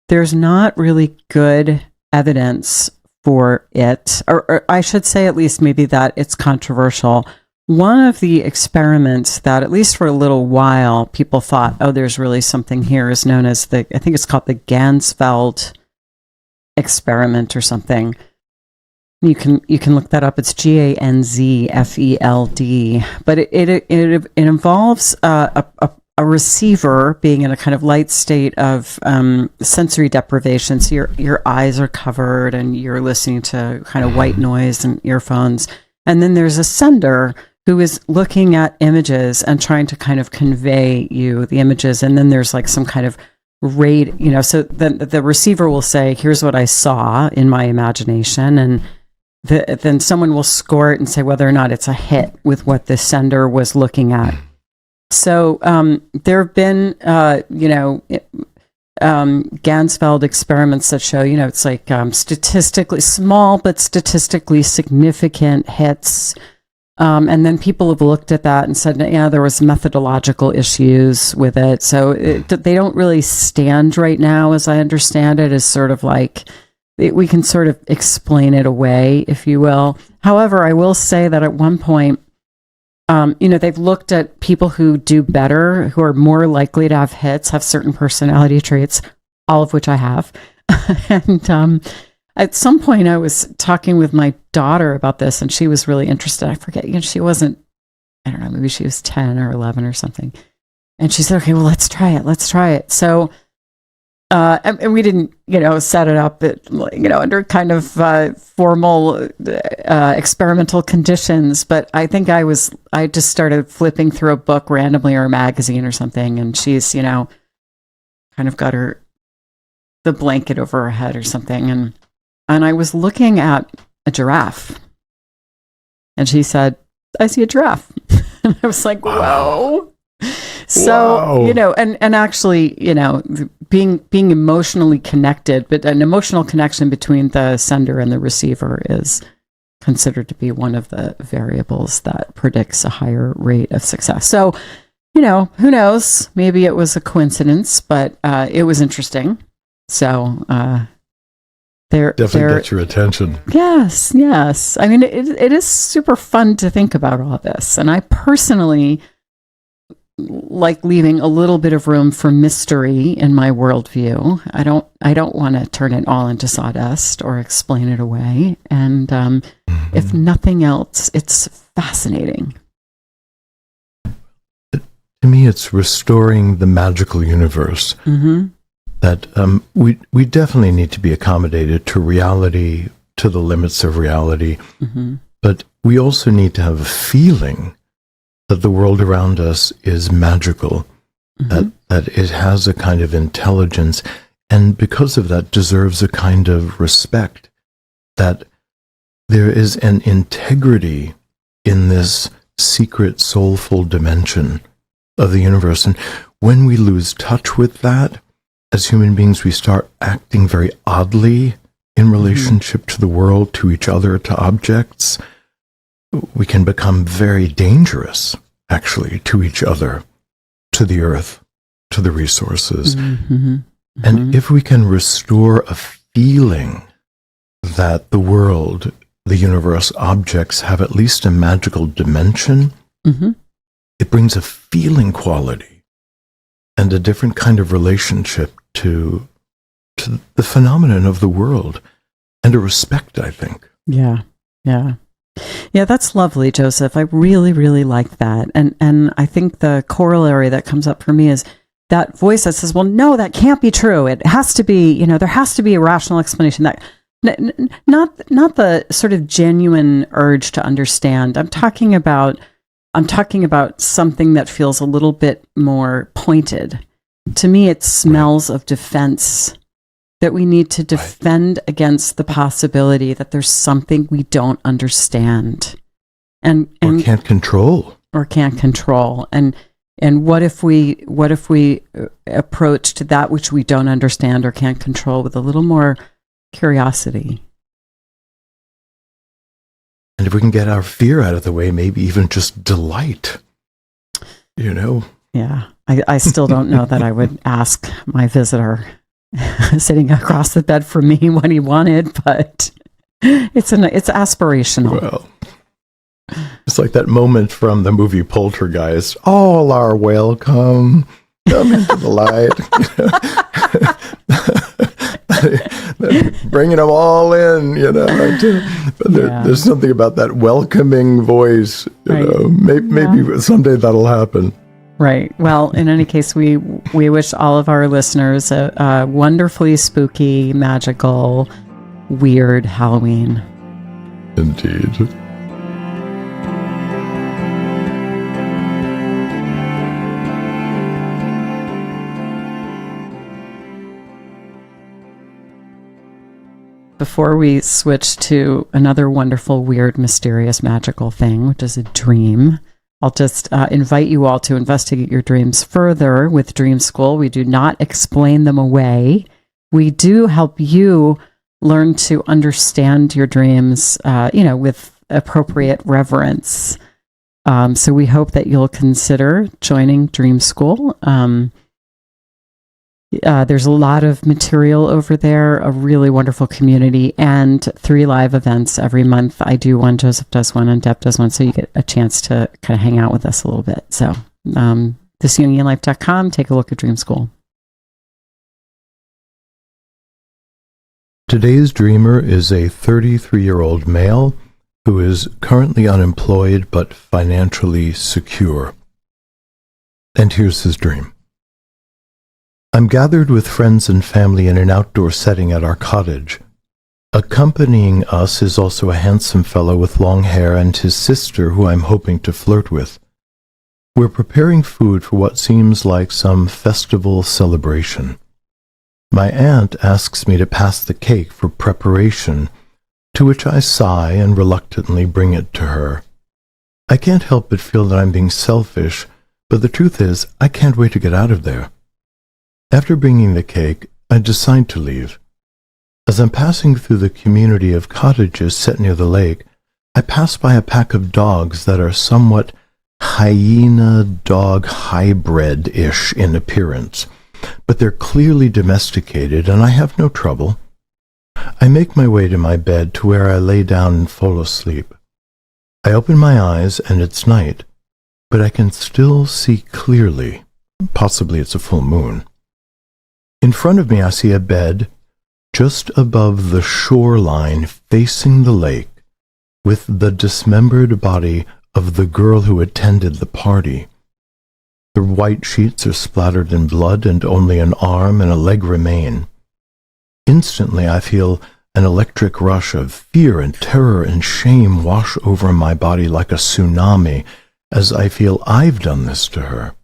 There's not really good evidence for it, or I should say at least maybe that it's controversial. One of the experiments that, at least for a little while, people thought, there's really something here, is known as I think it's called the Ganzfeld experiment or something. You can look that up. It's Ganzfeld, but it involves a receiver being in a kind of light state of sensory deprivation. So your eyes are covered and you're listening to kind of white noise and earphones. And then there's a sender who is looking at images and trying to kind of convey you the images. And then there's like some kind of so then the receiver will say, here's what I saw in my imagination. And then someone will score it and say whether or not it's a hit with what the sender was looking at. So there have been, Ganzfeld experiments that show, it's like statistically small but statistically significant hits And then people have looked at that and said, yeah, there was methodological issues with it. So they don't really stand right now, as I understand it, as sort of like, we can sort of explain it away, if you will. However, I will say that at one point, they've looked at people who do better, who are more likely to have hits, have certain personality traits, all of which I have. And at some point I was talking with my daughter about this, and she was really interested. I forget, she wasn't, I don't know, maybe she was 10 or 11 or something. And she said, okay, well, let's try it. So, and we didn't, set it up under kind of formal experimental conditions. But I think I just started flipping through a book randomly, or a magazine or something. And she's, kind of got the blanket over her head or something. And I was looking at a giraffe, and she said, I see a giraffe. And I was like, whoa. So, wow. And actually, being emotionally connected, but an emotional connection between the sender and the receiver is considered to be one of the variables that predicts a higher rate of success. So, who knows? Maybe it was a coincidence, but it was interesting. So, definitely gets your attention. Yes. I mean, it is super fun to think about all this. And I personally like leaving a little bit of room for mystery in my worldview. I don't want to turn it all into sawdust or explain it away. And if nothing else, it's fascinating. To me, it's restoring the magical universe. Mm-hmm. That we definitely need to be accommodated to reality, to the limits of reality. Mm-hmm. But we also need to have a feeling that the world around us is magical, mm-hmm. that it has a kind of intelligence, and because of that deserves a kind of respect, that there is an integrity in this secret, soulful dimension of the universe. And when we lose touch with that, as human beings, we start acting very oddly in relationship to the world, to each other, to objects. We can become very dangerous, actually, to each other, to the earth, to the resources. Mm-hmm. Mm-hmm. And if we can restore a feeling that the world, the universe, objects have at least a magical dimension, mm-hmm. it brings a feeling quality and a different kind of relationship to the phenomenon of the world, and a respect, I think. Yeah, that's lovely, Joseph. I really, really like that. And I think the corollary that comes up for me is that voice that says, well, no, that can't be true. It has to be, there has to be a rational explanation. That not the sort of genuine urge to understand. I'm talking about something that feels a little bit more pointed. To me, it smells of defense, that we need to defend against the possibility that there's something we don't understand and can't control. And what if we approached that which we don't understand or can't control with a little more curiosity? And if we can get our fear out of the way, maybe even just delight, Yeah, I still don't know that I would ask my visitor sitting across the bed from me what he wanted, but it's aspirational. Well, it's like that moment from the movie Poltergeist. All are welcome. Come into the light. Bringing them all in, But there's something about that welcoming voice. Maybe someday that'll happen. Right. Well, in any case, we wish all of our listeners a wonderfully spooky, magical, weird Halloween. Indeed. Before we switch to another wonderful, weird, mysterious, magical thing, which is a dream, I'll just invite you all to investigate your dreams further with Dream School. We do not explain them away. We do help you learn to understand your dreams, with appropriate reverence. So we hope that you'll consider joining Dream School. There's a lot of material over there, a really wonderful community, and 3 live events every month. I do one, Joseph does one, and Deb does one, so you get a chance to kind of hang out with us a little bit. So thisjungianlife.com, take a look at Dream School. Today's dreamer is a 33-year-old male who is currently unemployed but financially secure. And here's his dream. I'm gathered with friends and family in an outdoor setting at our cottage. Accompanying us is also a handsome fellow with long hair and his sister, who I'm hoping to flirt with. We're preparing food for what seems like some festival celebration. My aunt asks me to pass the cake for preparation, to which I sigh and reluctantly bring it to her. I can't help but feel that I'm being selfish, but the truth is, I can't wait to get out of there. After bringing the cake, I decide to leave. As I'm passing through the community of cottages set near the lake, I pass by a pack of dogs that are somewhat hyena-dog hybrid-ish in appearance, but they're clearly domesticated, and I have no trouble. I make my way to my bed, to where I lay down and fall asleep. I open my eyes, and it's night, but I can still see clearly. Possibly it's a full moon. In front of me, I see a bed just above the shoreline facing the lake, with the dismembered body of the girl who attended the party. The white sheets are splattered in blood, and only an arm and a leg remain. Instantly, I feel an electric rush of fear and terror and shame wash over my body like a tsunami, as I feel I've done this to her.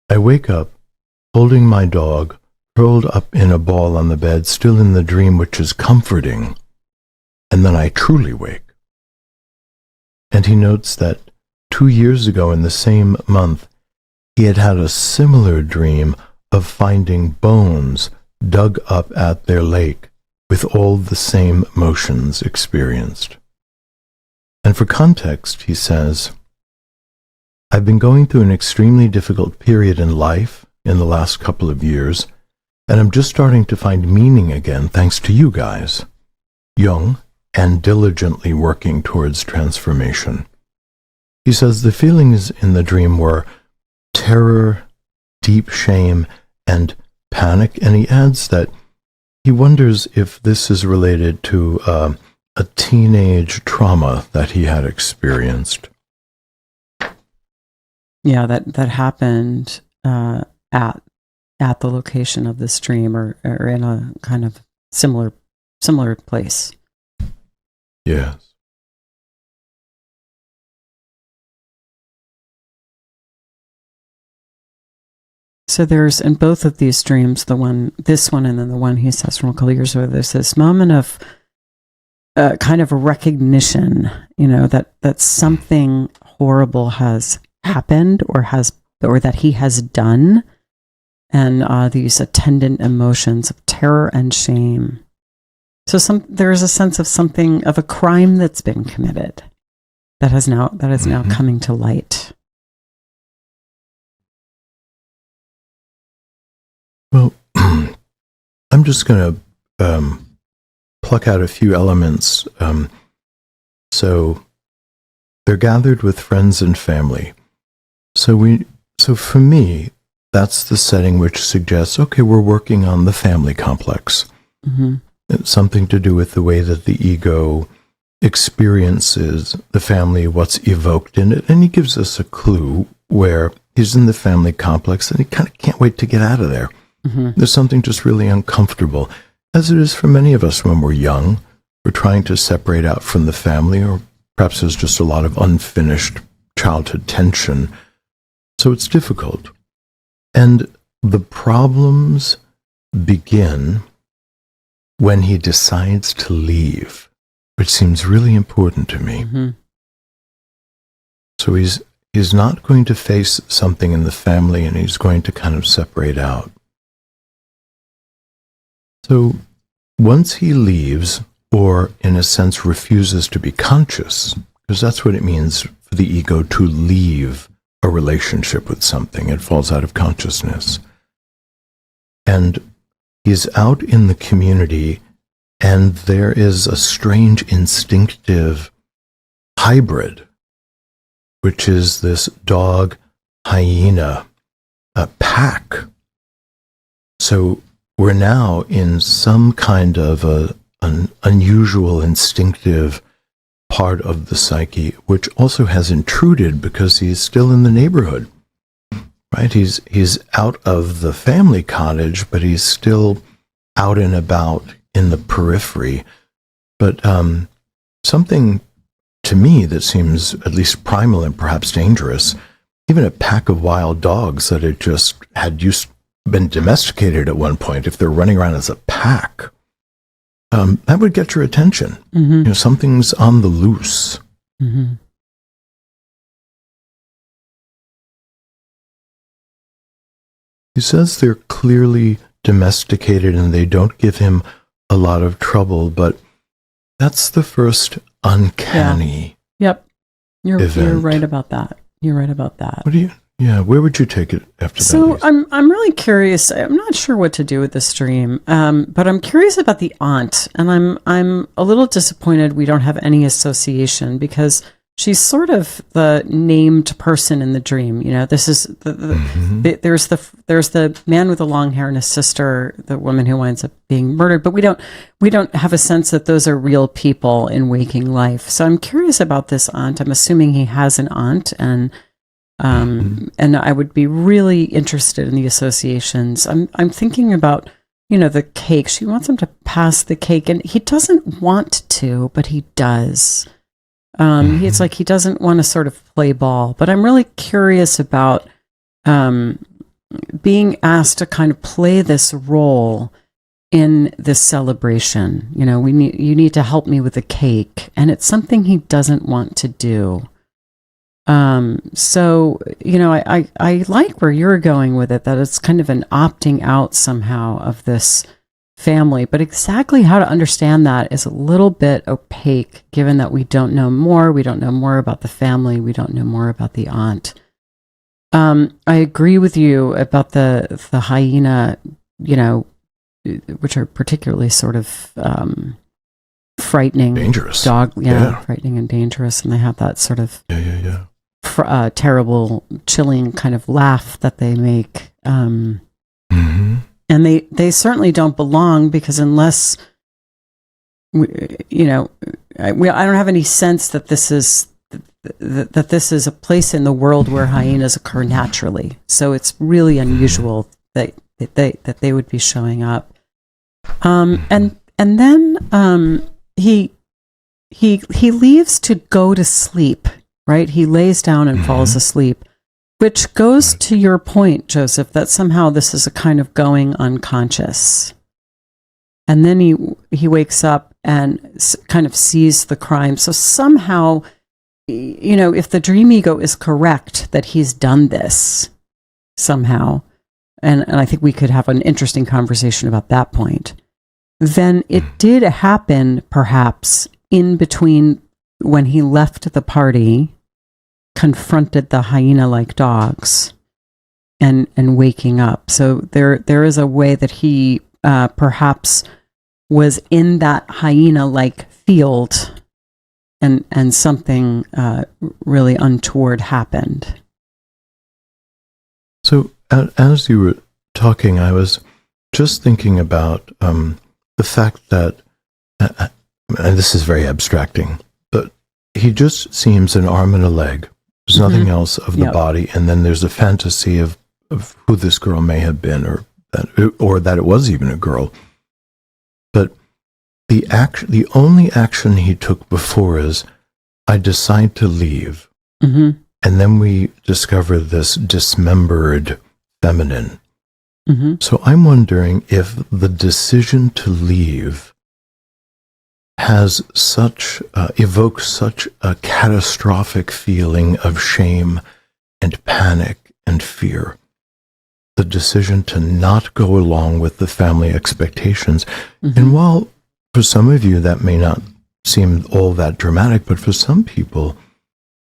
I wake up, holding my dog, curled up in a ball on the bed, still in the dream, which is comforting. And then I truly wake. And he notes that 2 years ago in the same month, he had had a similar dream of finding bones dug up at their lake, with all the same motions experienced. And for context, he says, I've been going through an extremely difficult period in life in the last couple of years, and I'm just starting to find meaning again thanks to you guys, Jung, and diligently working towards transformation. He says the feelings in the dream were terror, deep shame, and panic, and he adds that he wonders if this is related to a teenage trauma that he had experienced. Yeah, that happened at the location of this dream, or in a kind of similar place. Yes. So there's, in both of these dreams, this one and then the one he says from a couple years ago, there's this moment of kind of a recognition, that something horrible has happened or that he has done, and these attendant emotions of terror and shame. So there is a sense of something, of a crime that's been committed that is now coming to light. Well, I'm just going to pluck out a few elements. So they're gathered with friends and family. So for me, that's the setting which suggests, okay, we're working on the family complex. Mm-hmm. It's something to do with the way that the ego experiences the family, what's evoked in it. And he gives us a clue where he's in the family complex and he kind of can't wait to get out of there. Mm-hmm. There's something just really uncomfortable, as it is for many of us when we're young. We're trying to separate out from the family, or perhaps there's just a lot of unfinished childhood tension. So it's difficult. And the problems begin when he decides to leave, which seems really important to me. Mm-hmm. So he's not going to face something in the family, and he's going to kind of separate out. So once he leaves, or in a sense refuses to be conscious, because that's what it means for the ego to leave a relationship with something. It falls out of consciousness. And he's out in the community, and there is a strange instinctive hybrid, which is this dog hyena pack. So we're now in some kind of an unusual instinctive part of the psyche, which also has intruded because he's still in the neighborhood, right? He's out of the family cottage, but he's still out and about in the periphery. But something to me that seems at least primal and perhaps dangerous, even a pack of wild dogs that had just been domesticated at one point, if they're running around as a pack, that would get your attention. Mm-hmm. Something's on the loose. Mm-hmm. He says they're clearly domesticated and they don't give him a lot of trouble, but that's the first uncanny. Yeah. Yep. You're event. right about that. You're right about that. Where would you take it after that? So I'm really curious. I'm not sure what to do with this dream, but I'm curious about the aunt, and I'm a little disappointed we don't have any association, because she's sort of the named person in the dream. This is there's the man with the long hair and his sister, the woman who winds up being murdered, but we don't have a sense that those are real people in waking life. So I'm curious about this aunt. I'm assuming he has an aunt, and I would be really interested in the associations. I'm thinking about, the cake. She wants him to pass the cake, and he doesn't want to, but he does. It's like he doesn't want to sort of play ball, but I'm really curious about being asked to kind of play this role in this celebration. You need to help me with the cake, and it's something he doesn't want to do. So, I like where you're going with it, that it's kind of an opting out somehow of this family, but exactly how to understand that is a little bit opaque, given that we don't know more. We don't know more about the family. We don't know more about the aunt. I agree with you about the hyena, which are particularly sort of, frightening, dangerous dog. Frightening and dangerous. And they have that sort of, terrible, chilling kind of laugh that they make. And they certainly don't belong, because unless, I don't have any sense that this is a place in the world where hyenas occur naturally. So it's really unusual that they would be showing up. And then he leaves to go to sleep. Right? He lays down and falls asleep, which goes to your point, Joseph, that somehow this is a kind of going unconscious. And then he wakes up and kind of sees the crime. So somehow, if the dream ego is correct that he's done this somehow, and I think we could have an interesting conversation about that point, then it did happen perhaps in between when he left the party, confronted the hyena-like dogs, and waking up. So there is a way that he perhaps was in that hyena-like field, and something really untoward happened. So as you were talking, I was just thinking about the fact that, and this is very abstracting, but he just seems an arm and a leg. There's nothing else of the body, and then there's a fantasy of who this girl may have been, or that it was even a girl. But the only action he took before is, I decide to leave, and then we discover this dismembered feminine. So I'm wondering if the decision to leave has evokes such a catastrophic feeling of shame and panic and fear. The decision to not go along with the family expectations. And while for some of you that may not seem all that dramatic, but for some people,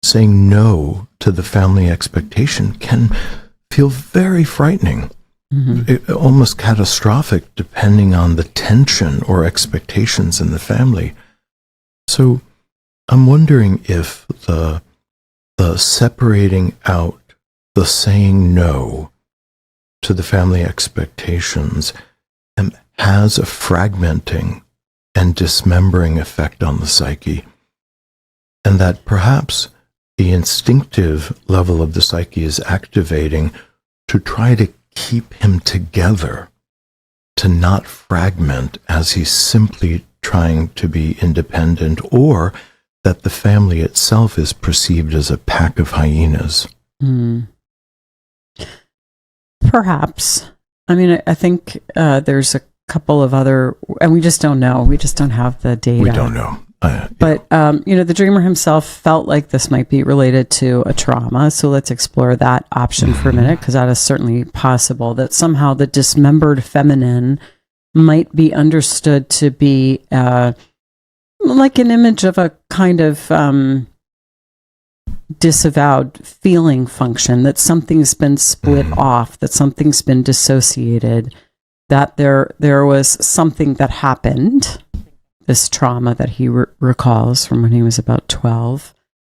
saying no to the family expectation can feel very frightening, almost catastrophic, depending on the tension or expectations in the family. So I'm wondering if the separating out, the saying no to the family expectations has a fragmenting and dismembering effect on the psyche, and that perhaps the instinctive level of the psyche is activating to try to keep him together, to not fragment as he's simply trying to be independent, or that the family itself is perceived as a pack of hyenas. Perhaps. I mean, I think there's a couple of other, and we just don't know. We just don't have the data. We don't know. But, the dreamer himself felt like this might be related to a trauma. So let's explore that option for a minute, because that is certainly possible, that somehow the dismembered feminine might be understood to be like an image of a kind of disavowed feeling function, that something's been split off, that something's been dissociated, that there was something that happened, this trauma that he recalls from when he was about 12,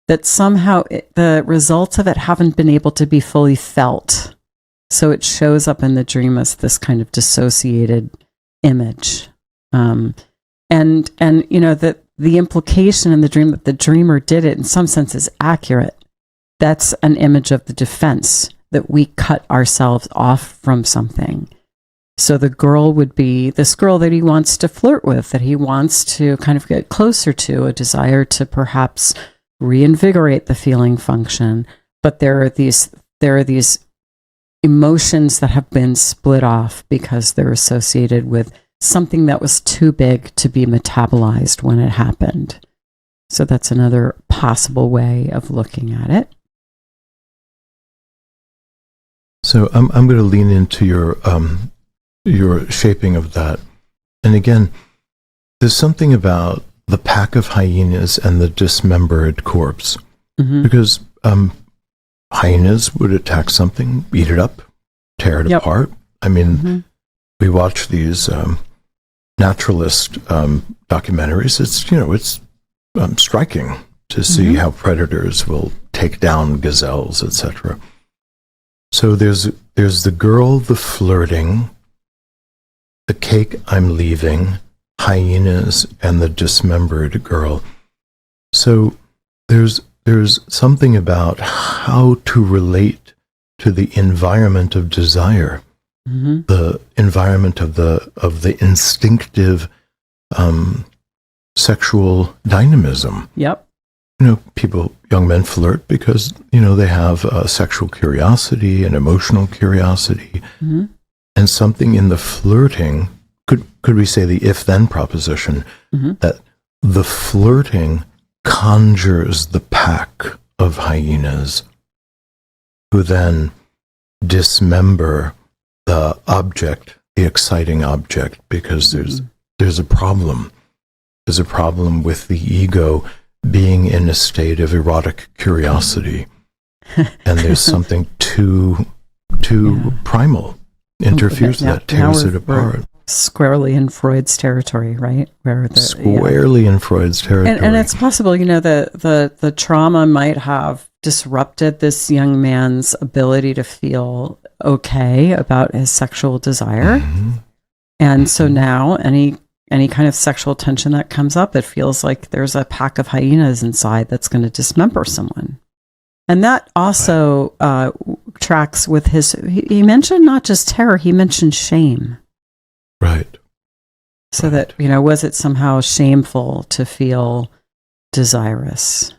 that somehow the results of it haven't been able to be fully felt. So it shows up in the dream as this kind of dissociated image. And that the implication in the dream that the dreamer did it in some sense is accurate. That's an image of the defense, that we cut ourselves off from something. So the girl would be this girl that he wants to flirt with, that he wants to kind of get closer to, a desire to perhaps reinvigorate the feeling function. But there are these emotions that have been split off because they're associated with something that was too big to be metabolized when it happened. So that's another possible way of looking at it. So I'm going to lean into your shaping of that. And again, there's something about the pack of hyenas and the dismembered corpse. Because hyenas would attack something, eat it up, tear it apart. I mean, we watch these naturalist documentaries. It's striking to see how predators will take down gazelles, etc. So there's the girl, the flirting, the cake I'm leaving, hyenas, and the dismembered girl. So there's something about how to relate to the environment of desire, the environment of the instinctive sexual dynamism. Yep. Young men flirt because they have sexual curiosity and emotional curiosity, and something in the flirting. Could we say the if-then proposition, that the flirting conjures the pack of hyenas who then dismember the object, the exciting object, because there's a problem. There's a problem with the ego being in a state of erotic curiosity, and there's something too primal interferes with that, tears it apart. Squarely in Freud's territory, right? Squarely in Freud's territory. And it's possible, the trauma might have disrupted this young man's ability to feel okay about his sexual desire. And so now any kind of sexual tension that comes up, it feels like there's a pack of hyenas inside that's going to dismember someone. And that also tracks with he mentioned not just terror, he mentioned shame. Right. So that, was it somehow shameful to feel desirous?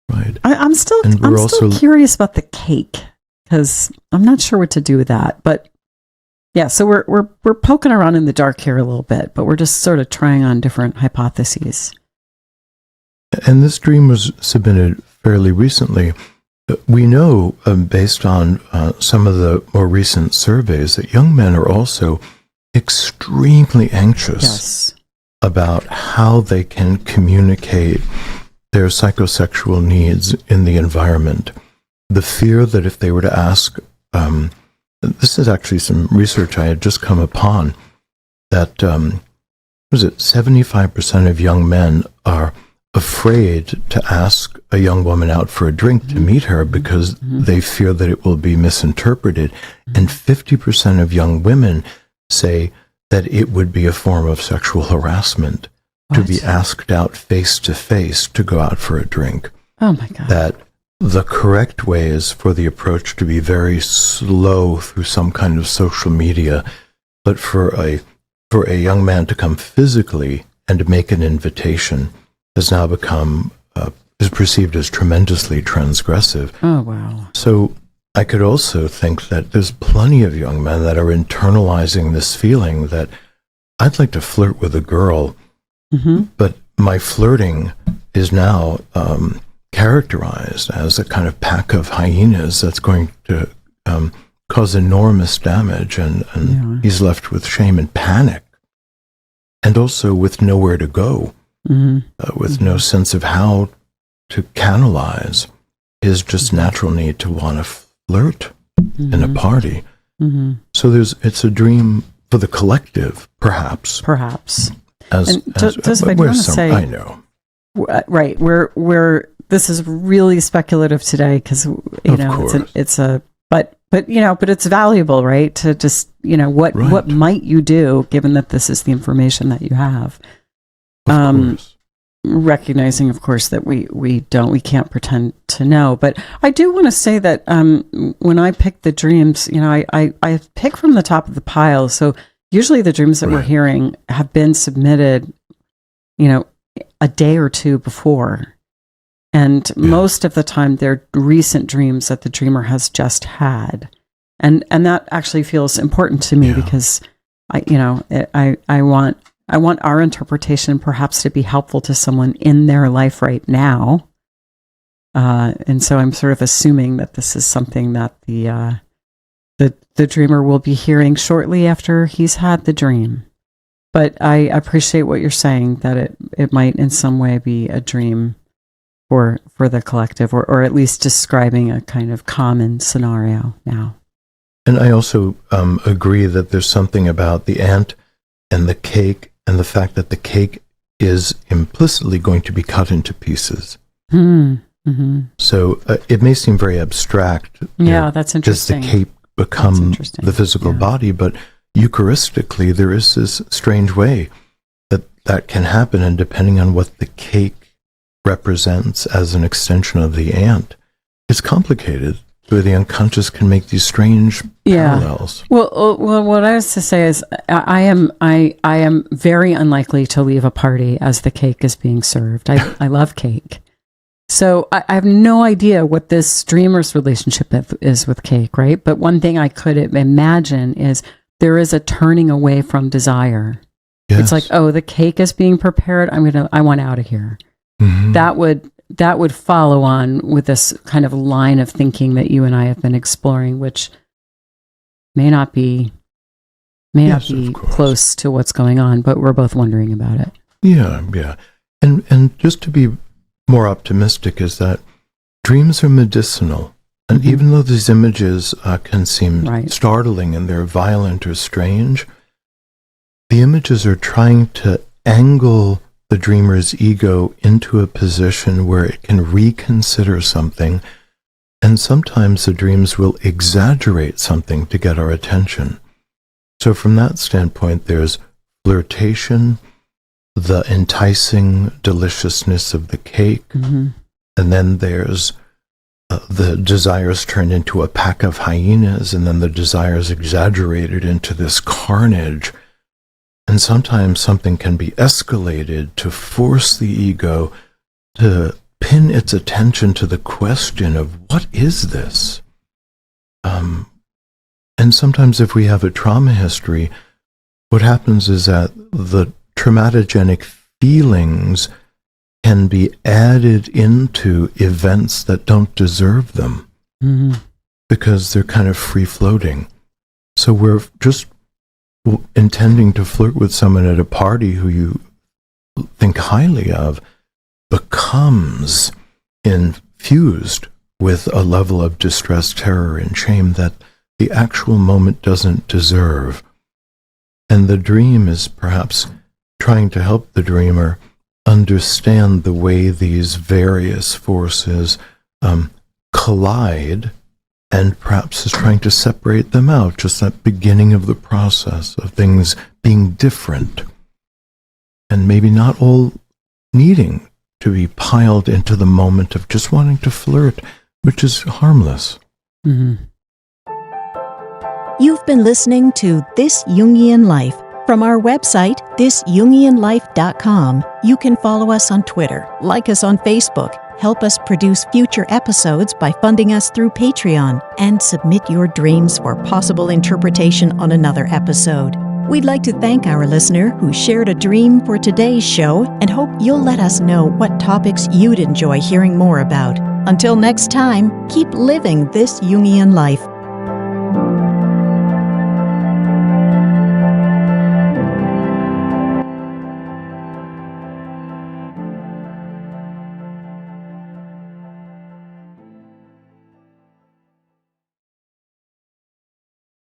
Right. I'm still curious about the cake, because I'm not sure what to do with that. But yeah, so we're poking around in the dark here a little bit, but we're just sort of trying on different hypotheses. And this dream was submitted fairly recently. We know, based on some of the more recent surveys, that young men are also extremely anxious about how they can communicate their psychosexual needs in the environment. The fear that if they were to ask, this is actually some research I had just come upon, that, 75% of young men are afraid to ask a young woman out for a drink to meet her because they fear that it will be misinterpreted. And 50% of young women say that it would be a form of sexual harassment to be asked out face to face to go out for a drink. Oh my God. That the correct way is for the approach to be very slow through some kind of social media, but for a young man to come physically and to make an invitation has now become, is perceived as tremendously transgressive. Oh, wow. So I could also think that there's plenty of young men that are internalizing this feeling that I'd like to flirt with a girl, but my flirting is now characterized as a kind of pack of hyenas that's going to cause enormous damage, and he's left with shame and panic, and also with nowhere to go, with no sense of how to canalize his just natural need to want to flirt in a party. So it's a dream for the collective, perhaps. Joseph, I do want to say, I know, right? This is really speculative today because but it's valuable, right? To just what might you do given that this is the information that you have. Of course. Recognizing, of course, that we can't pretend to know. But I do want to say that when I pick the dreams, I pick from the top of the pile. So usually the dreams that we're hearing have been submitted, a day or two before. And most of the time they're recent dreams that the dreamer has just had. And that actually feels important to me because I want our interpretation perhaps to be helpful to someone in their life right now. And so I'm sort of assuming that this is something that the dreamer will be hearing shortly after he's had the dream. But I appreciate what you're saying, that it might in some way be a dream for the collective, or at least describing a kind of common scenario now. And I also agree that there's something about the ant and the cake, and the fact that the cake is implicitly going to be cut into pieces. So it may seem very abstract. That's interesting. Does the cake become the physical body? But Eucharistically, there is this strange way that can happen, and depending on what the cake represents as an extension of the ant, it's complicated. Where the unconscious can make these strange parallels. Well, what I was to say is, I am very unlikely to leave a party as the cake is being served. I love cake, so I have no idea what this dreamer's relationship is with cake, right? But one thing I could imagine is there is a turning away from desire. Yes. It's like, oh, the cake is being prepared. I want out of here. That would follow on with this kind of line of thinking that you and I have been exploring, which may not be close to what's going on, but we're both wondering about it. Yeah. And just to be more optimistic is that dreams are medicinal. And even though these images can seem startling and they're violent or strange, the images are trying to angle the dreamer's ego into a position where it can reconsider something, and sometimes the dreams will exaggerate something to get our attention. So from that standpoint, there's flirtation, the enticing deliciousness of the cake, and then there's the desires turned into a pack of hyenas, and then the desires exaggerated into this carnage. And sometimes something can be escalated to force the ego to pin its attention to the question of what is this? And sometimes if we have a trauma history, what happens is that the traumatogenic feelings can be added into events that don't deserve them because they're kind of free-floating. So we're just intending to flirt with someone at a party who you think highly of, become becomes infused with a level of distress, terror, and shame that the actual moment doesn't deserve. And the dream is perhaps trying to help the dreamer understand the way these various forces collide, and perhaps is trying to separate them out, just that beginning of the process of things being different, and maybe not all needing to be piled into the moment of just wanting to flirt, which is harmless. Mm-hmm. You've been listening to This Jungian Life. From our website, thisjungianlife.com, you can follow us on Twitter, like us on Facebook, help us produce future episodes by funding us through Patreon, and submit your dreams for possible interpretation on another episode. We'd like to thank our listener who shared a dream for today's show and hope you'll let us know what topics you'd enjoy hearing more about. Until next time, keep living this Jungian life.